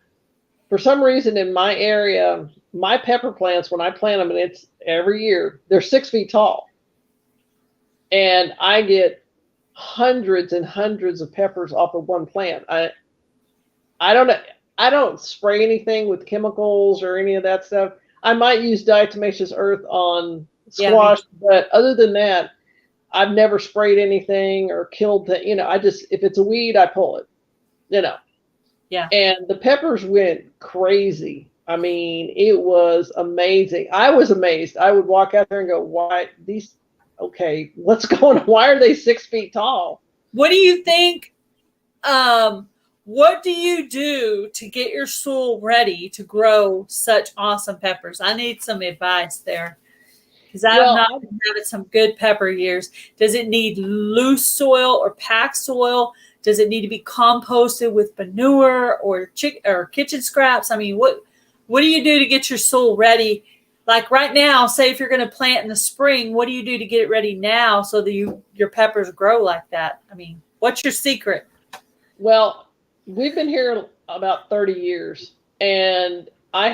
for some reason in my area, my pepper plants, when I plant them, and it's every year, they're 6 feet tall. And I get hundreds and hundreds of peppers off of one plant. I don't spray anything with chemicals or any of that stuff. I might use diatomaceous earth on squash, but other than that, I've never sprayed anything or killed the, if it's a weed, I pull it, Yeah. And the peppers went crazy. I mean, it was amazing. I was amazed. I would walk out there and go, what's going on? Why are they 6 feet tall? What do you think? What do you do to get your soil ready to grow such awesome peppers? I need some advice there. Because I'm not having some good pepper years. Does it need loose soil or packed soil? Does it need to be composted with manure or kitchen scraps? I mean, what do you do to get your soil ready? Like right now, say if you're going to plant in the spring, what do you do to get it ready now so that your peppers grow like that? I mean, what's your secret? Well, we've been here about 30 years, and I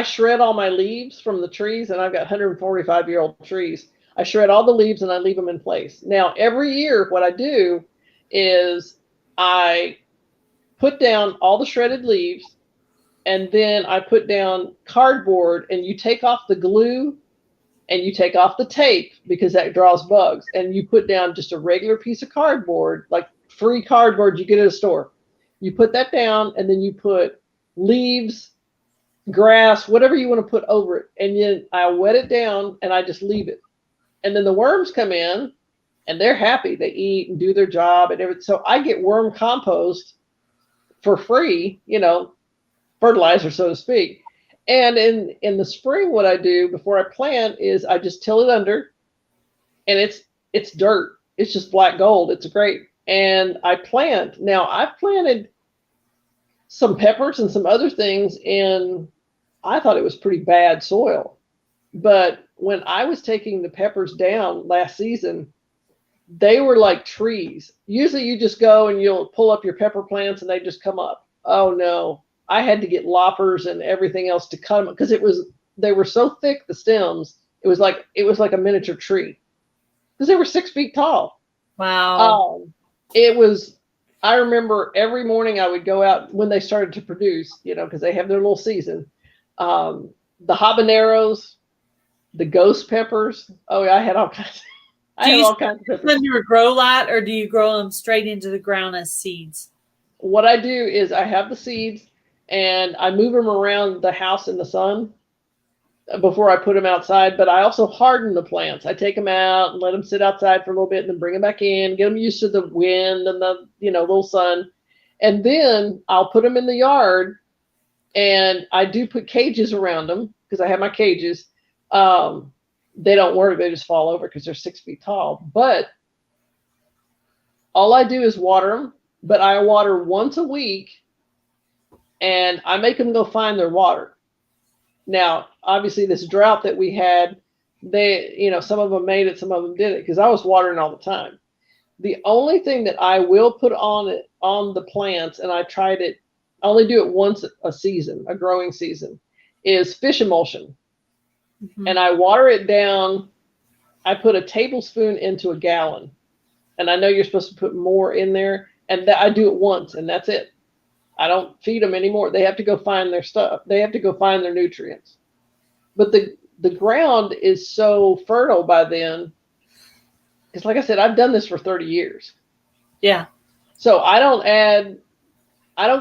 shred all my leaves from the trees, and I've got 145-year-old trees. I shred all the leaves and I leave them in place. Now, every year, what I do is I put down all the shredded leaves, and then I put down cardboard, and you take off the glue and you take off the tape because that draws bugs, and you put down just a regular piece of cardboard, like free cardboard you get at a store. You put that down, and then you put leaves, grass, whatever you want to put over it, and then I wet it down and I just leave it. And then the worms come in and they're happy. They eat and do their job and everything. So I get worm compost for free, fertilizer, so to speak. And in the spring, what I do before I plant is I just till it under, and it's dirt. It's just black gold. It's great. And I plant. Now I've planted some peppers and some other things I thought it was pretty bad soil. But when I was taking the peppers down last season, they were like trees. Usually you just go and you'll pull up your pepper plants and they just come up. Oh no, I had to get loppers and everything else to cut them because they were so thick, the stems. It was like a miniature tree because they were 6 feet tall. Wow. I remember every morning I would go out when they started to produce, because they have their little season. The habaneros, the ghost peppers. Oh, I had all kinds. I had all kinds of peppers. Do you grow light, or do you grow them straight into the ground as seeds? What I do is I have the seeds and I move them around the house in the sun before I put them outside. But I also harden the plants. I take them out and let them sit outside for a little bit and then bring them back in, get them used to the wind and the little sun. And then I'll put them in the yard, and I do put cages around them because I have my cages. They don't work. They just fall over because they're 6 feet tall. But all I do is water them, but I water once a week, and I make them go find their water. Now, obviously, this drought that we had, some of them made it, some of them didn't, because I was watering all the time. The only thing that I will put on the plants, and I only do it once a season, a growing season, is fish emulsion. Mm-hmm. and I water it down. I put a tablespoon into a gallon, and I know you're supposed to put more in there, and I do it once, and that's it. I don't feed them anymore. They have to go find their stuff. They have to go find their nutrients. But the ground is so fertile by then. Because like I said, I've done this for 30 years. Yeah. So I don't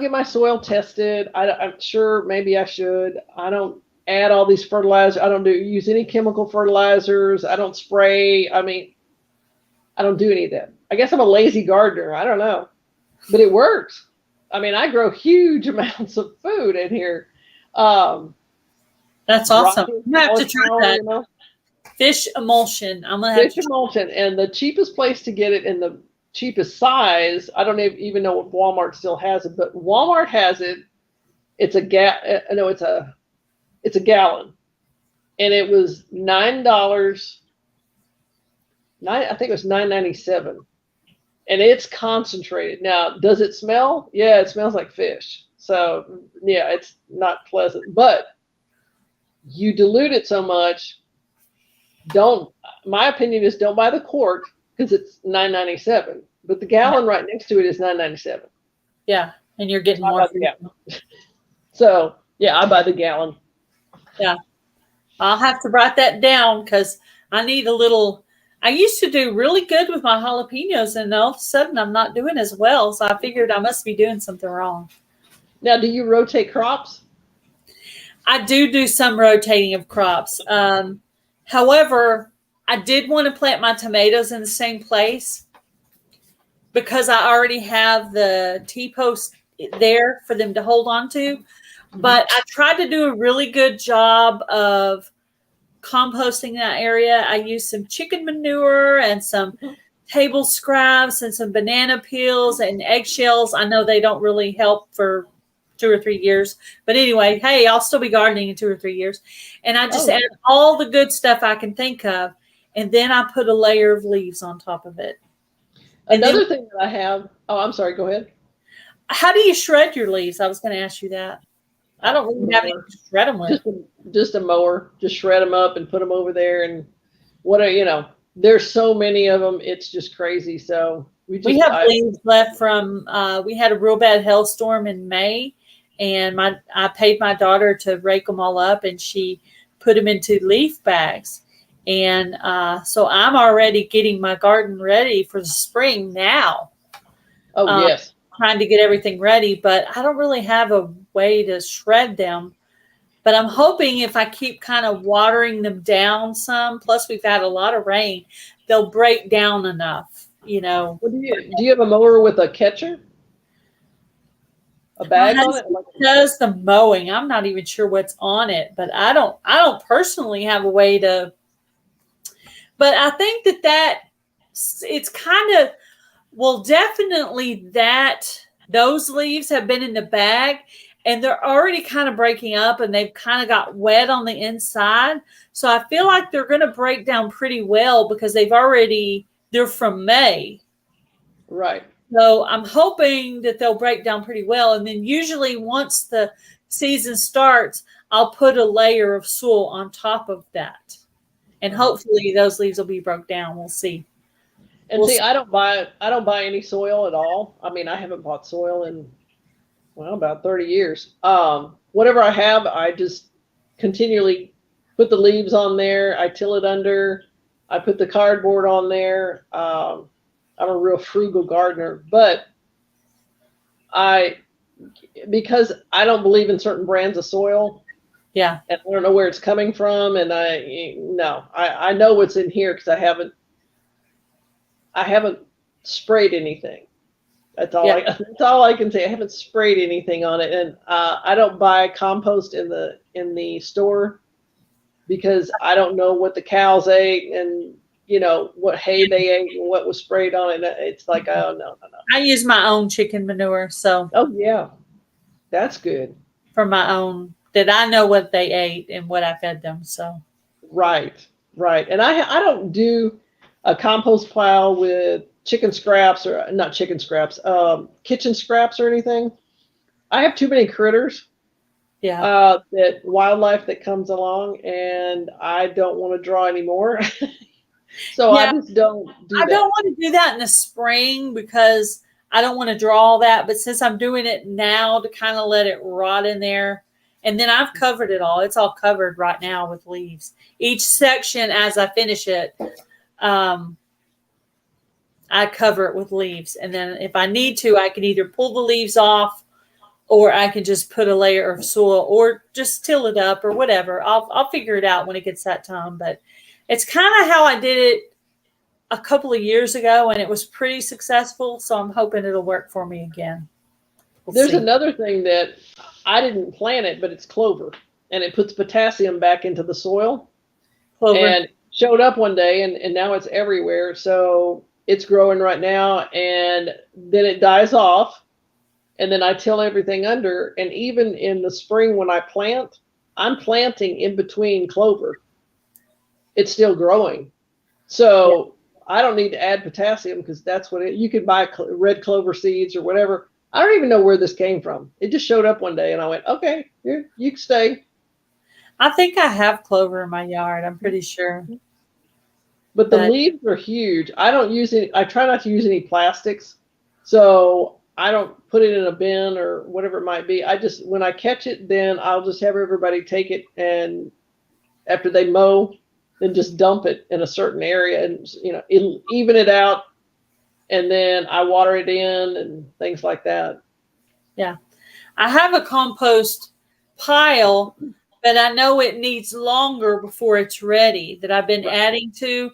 get my soil tested. I'm sure maybe I should. I don't add all these fertilizers. I don't use any chemical fertilizers. I don't spray. I mean, I don't do any of that. I guess I'm a lazy gardener. I don't know. But it works. I mean, I grow huge amounts of food in here. That's awesome. I'm gonna have to try that. You know? Fish emulsion. I'm gonna have fish emulsion, and the cheapest place to get it in the cheapest size. I don't even know if Walmart still has it, but Walmart has it. It's a it's a gallon, and it was $9. I think it was $9.97. And it's concentrated. Now, does it smell? Yeah, it smells like fish. So, yeah, it's not pleasant. But you dilute it so much, my opinion is don't buy the quart because it's $9.97. But the gallon right next to it is $9.97. Yeah, and you're getting more. So, yeah, I buy the gallon. Yeah. I'll have to write that down because I need a little. I used to do really good with my jalapenos, and all of a sudden I'm not doing as well. So I figured I must be doing something wrong. Now, do you rotate crops? I do some rotating of crops. However, I did want to plant my tomatoes in the same place because I already have the T-post there for them to hold on to. But I tried to do a really good job of composting that area. I used some chicken manure and some table scraps and some banana peels and eggshells. I know they don't really help for 2 or 3 years, but anyway, hey, I'll still be gardening in 2 or 3 years. And I just add all the good stuff I can think of, and then I put a layer of leaves on top of it. Another thing that I have. Oh, I'm sorry. Go ahead. How do you shred your leaves? I was going to ask you that. I don't really have anything to shred them with. Just a mower. Just shred them up and put them over there. And there's so many of them. It's just crazy. So we have leaves left from. We had a real bad hailstorm in May, and I paid my daughter to rake them all up, and she put them into leaf bags. And so I'm already getting my garden ready for the spring now. Oh yes. Trying to get everything ready, but I don't really have a way to shred them. But I'm hoping if I keep kind of watering them down some, plus we've had a lot of rain, they'll break down enough, Well, do you have a mower with a catcher? A bag on it? Does the mowing. I'm not even sure what's on it, but I don't personally have a way to. But I think that it's kind of. Well, definitely those leaves have been in the bag and they're already kind of breaking up and they've kind of got wet on the inside. So I feel like they're going to break down pretty well because they're from May. Right. So I'm hoping that they'll break down pretty well. And then usually once the season starts, I'll put a layer of soil on top of that. And hopefully those leaves will be broke down. We'll see. And see, I don't buy any soil at all. I mean, I haven't bought soil in about 30 years. Whatever I have, I just continually put the leaves on there. I till it under. I put the cardboard on there. I'm a real frugal gardener, but because I don't believe in certain brands of soil. Yeah. And I don't know where it's coming from, and I know what's in here because I haven't sprayed anything. That's all. Yeah. That's all I can say. I haven't sprayed anything on it, and I don't buy compost in the store because I don't know what the cows ate and what hay they ate and what was sprayed on it. It's like, oh no. I use my own chicken manure, so. Oh yeah, that's good. For my own, that I know what they ate and what I fed them. So. Right. And I don't do a compost pile with chicken scraps or not chicken scraps, kitchen scraps or anything. I have too many critters. Yeah. that wildlife that comes along, and I don't want to draw anymore. So I Yeah. just don't do I don't that. want to do that in the spring because I don't want to draw all that. But since I'm doing it now to kind of let it rot in there, and then I've covered it all. It's all covered right now with leaves. Each section, as I finish it, um, I cover it with leaves. And then if I need to, I can either pull the leaves off or I can just put a layer of soil or just till it up or whatever. I'll figure it out when it gets that time. But it's kind of how I did it a couple of years ago, and it was pretty successful. So I'm hoping it'll work for me again. We'll There's see. another thing that I didn't plant it, but it's clover, and it puts potassium back into the soil. Clover. And showed up one day, and now it's everywhere. So it's growing right now, and then it dies off, and then I till everything under. And even in the spring when I plant, I'm planting in between clover. It's still growing. So I don't need to add potassium because that's what you could buy red clover seeds or whatever. I don't even know where this came from. It just showed up one day, and I went, okay, here, you can stay. I think I have clover in my yard. I'm pretty sure. But the leaves are huge. I don't use any, I try not to use any plastics. So I don't put it in a bin or whatever it might be. I just, when I catch it, then I'll just have everybody take it, and after they mow, then just dump it in a certain area, and, it'll even it out. And then I water it in and things like that. Yeah. I have a compost pile, but I know it needs longer before it's ready that I've been adding to.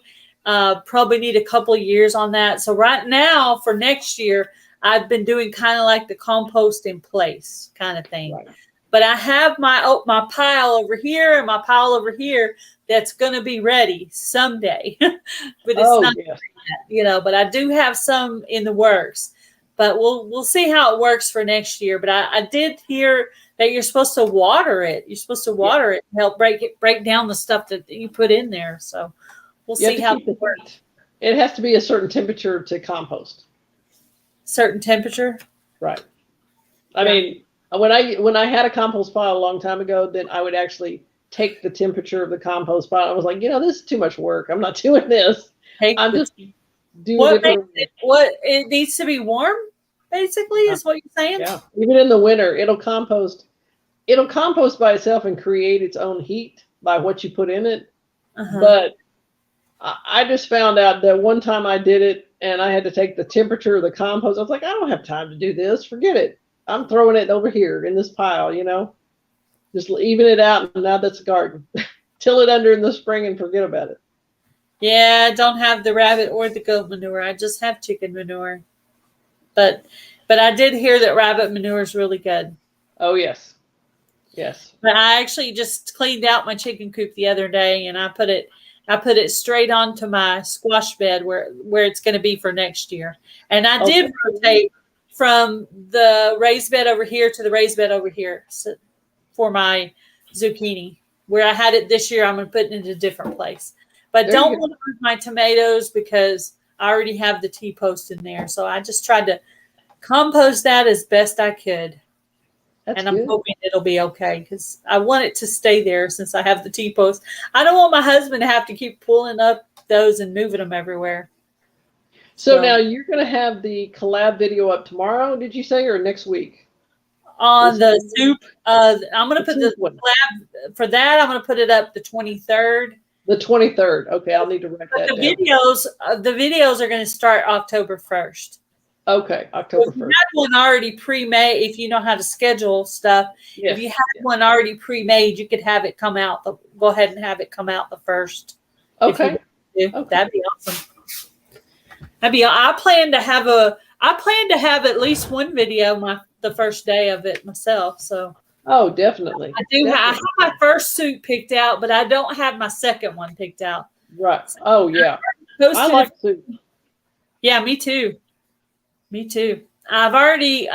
Probably need a couple of years on that. So right now for next year, I've been doing kind of like the compost in place kind of thing. Right. But I have my pile over here and my pile over here that's going to be ready someday. But it's not yet, but I do have some in the works. But we'll see how it works for next year. But I did hear that you're supposed to water it. You're supposed to water it and help break down the stuff that you put in there. So we'll see how it works. It has to be a certain temperature to compost. Certain temperature? Right. I mean, when I had a compost pile a long time ago, then I would actually take the temperature of the compost pile. I was like, this is too much work. I'm not doing this. I'm just doing it. What it needs to be warm, basically, is what you're saying? Yeah. Even in the winter, it'll compost by itself and create its own heat by what you put in it. But I just found out that one time I did it and I had to take the temperature of the compost. I was like, I don't have time to do this. Forget it. I'm throwing it over here in this pile, just even it out. And now that's a garden. Till it under in the spring and forget about it. Yeah, I don't have the rabbit or the goat manure. I just have chicken manure. But I did hear that rabbit manure is really good. Oh, yes. Yes. But I actually just cleaned out my chicken coop the other day, and I put it straight onto my squash bed where it's going to be for next year. And I did rotate from the raised bed over here to the raised bed over here for my zucchini. Where I had it this year, I'm going to put it in a different place. But don't want to lose my tomatoes because I already have the T-post in there. So I just tried to compost that as best I could. And I'm hoping it'll be okay because I want it to stay there since I have the T-post. I don't want my husband to have to keep pulling up those and moving them everywhere. So now you're going to have the collab video up tomorrow, did you say, or next week? On the soup, I'm going to put the collab for that. I'm going to put it up the 23rd. The 23rd. Okay, I'll need to write that down. The videos are going to start October 1st. Okay, October 1st. If you had one already pre-made, if you know how to schedule stuff, if you had one already pre-made, you could have it come out. Go ahead and have it come out the 1st. Okay. That'd be awesome. I plan to have at least one video the first day of it myself. So. Oh, definitely. I have my first suit picked out, but I don't have my second one picked out. Right. Oh, yeah. I like suit. Yeah, me too. Me too. I've already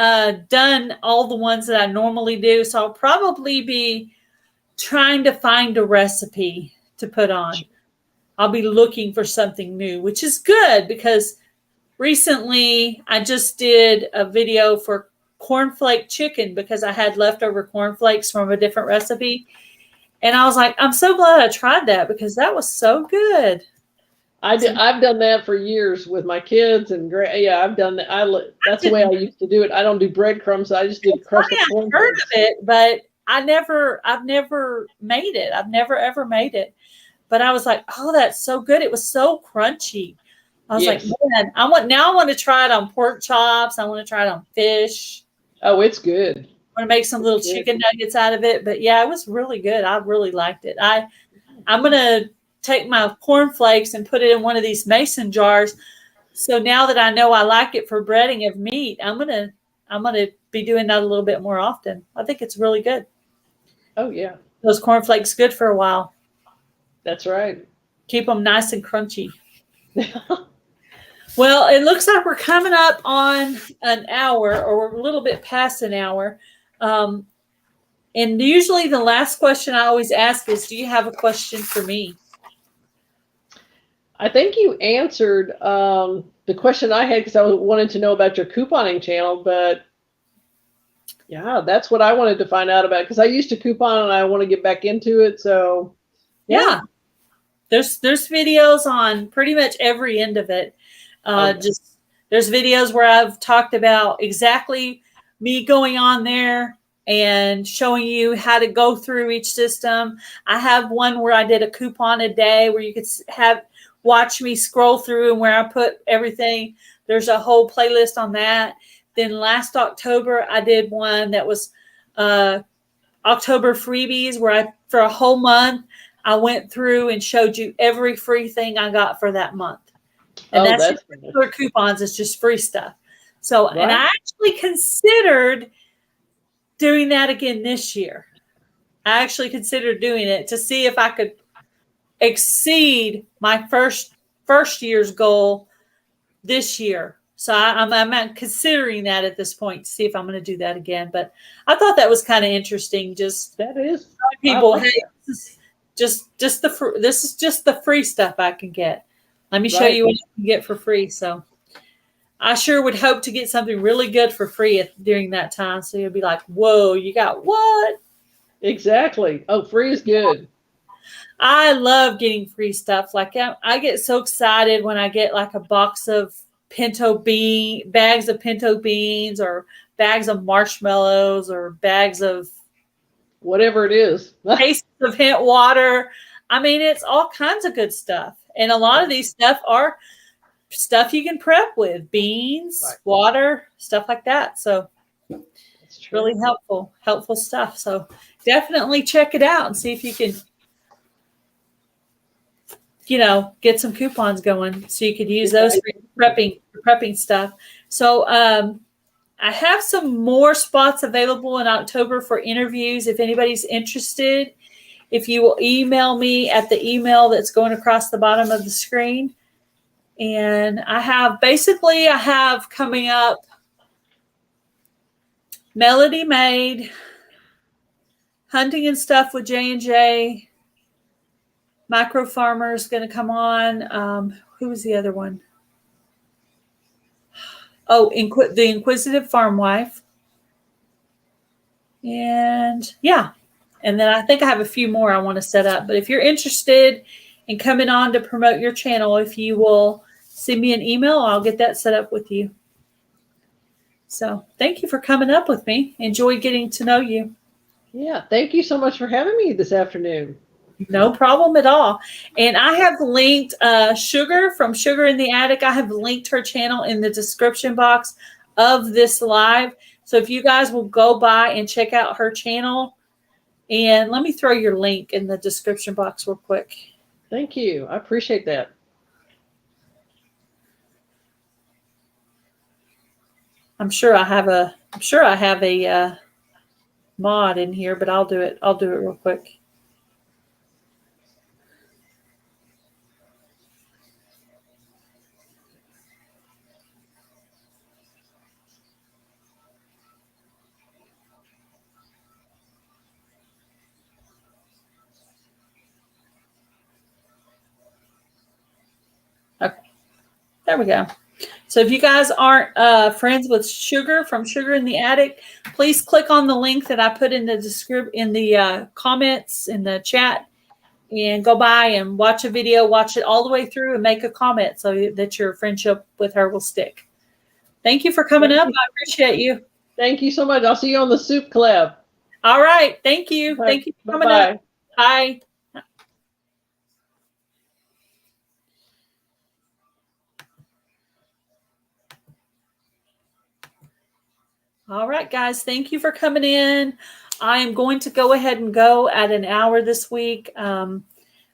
done all the ones that I normally do, so I'll probably be trying to find a recipe to put on. I'll be looking for something new, which is good because recently I just did a video for cornflake chicken because I had leftover cornflakes from a different recipe. And I was like, I'm so glad I tried that because that was so good. I've done that for years with my kids and yeah, I've done that. That's the way I used to do it. I don't do breadcrumbs. I just did crushed up corn. I've heard of it, but I've never made it. I've never ever made it. But I was like, oh, that's so good. It was so crunchy. I was like, man, I want to try it on pork chops. I want to try it on fish. Oh, it's good. I want to make some little chicken nuggets out of it. But yeah, it was really good. I really liked it. I'm gonna take my cornflakes and put it in one of these mason jars. So now that I know I like it for breading of meat, I'm gonna be doing that a little bit more often. I think it's really good. Oh yeah, those cornflakes good for a while. That's right. Keep them nice and crunchy. Well, it looks like we're coming up on an hour, or we're a little bit past an hour. And usually the last question I always ask is, do you have a question for me? I think you answered the question I had because I wanted to know about your couponing channel, but yeah, that's what I wanted to find out about because I used to coupon and I want to get back into it. So yeah. There's videos on pretty much every end of it. Just there's videos where I've talked about exactly me going on there and showing you how to go through each system. I have one where I did a coupon a day where you could watch me scroll through and where I put everything. There's a whole playlist on that. Then last October, I did one that was October freebies where for a whole month, I went through and showed you every free thing I got for that month. And that's regular coupons. It's just free stuff. So, and I actually considered doing that again this year. I actually considered doing it to see if I could exceed my first year's goal this year. So I'm considering that at this point to see if I'm going to do that again. But I thought that was kind of interesting. Just that is people, hey, this is just the free stuff I can get. Let me show you what you can get for free. So I sure would hope to get something really good for free during that time. So you'll be like, whoa, you got what? Exactly. Oh, free is good. I love getting free stuff. Like I get so excited when I get like a box of bags of pinto beans or bags of marshmallows or bags of whatever it is. Cases of hint water. I mean, it's all kinds of good stuff. And a lot of these stuff are stuff you can prep with, beans, water, stuff like that. So it's really helpful stuff. So definitely check it out and see if you can, get some coupons going so you could use those for prepping stuff. So I have some more spots available in October for interviews. If anybody's interested, if you will email me at the email that's going across the bottom of the screen. And I have coming up Melody Maid, Hunting and Stuff with J&J, Micro Farmer is going to come on. Who was the other one? Oh, the Inquisitive Farm Wife. And yeah. And then I think I have a few more I want to set up. But if you're interested in coming on to promote your channel, if you will send me an email, I'll get that set up with you. So thank you for coming up with me. Enjoy getting to know you. Yeah. Thank you so much for having me this afternoon. No problem at all. And I have linked Sugar from Sugar in the Attic. I have linked her channel in the description box of this live. So if you guys will go by and check out her channel, and let me throw your link in the description box real quick. Thank you. I appreciate that. I'm sure I have a mod in here, but I'll do it real quick. Okay. There we go. So if you guys aren't friends with Sugar from Sugar in the Attic, please click on the link that I put in the comments in the chat, and go by and watch a video, watch it all the way through, and make a comment so that your friendship with her will stick. Thank you for coming up. I appreciate you. Thank you so much. I'll see you on the Soup Collab. All right. Thank you. Bye. Thank you for coming Bye-bye. up. Bye. All right, guys. Thank you for coming in. I am going to go ahead and go at an hour this week. I'm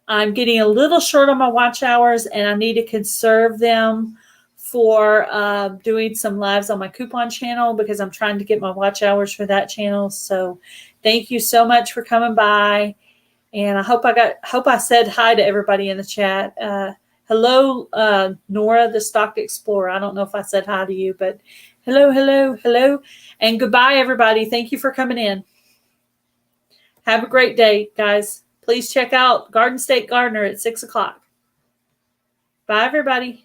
getting a little short on my watch hours, and I need to conserve them for doing some lives on my coupon channel because I'm trying to get my watch hours for that channel. So thank you so much for coming by. And I hope I said hi to everybody in the chat. Hello, Nora, the Stock Explorer. I don't know if I said hi to you, but hello, hello, hello. And goodbye, everybody. Thank you for coming in. Have a great day, guys. Please check out Garden State Gardener at 6 o'clock. Bye, everybody.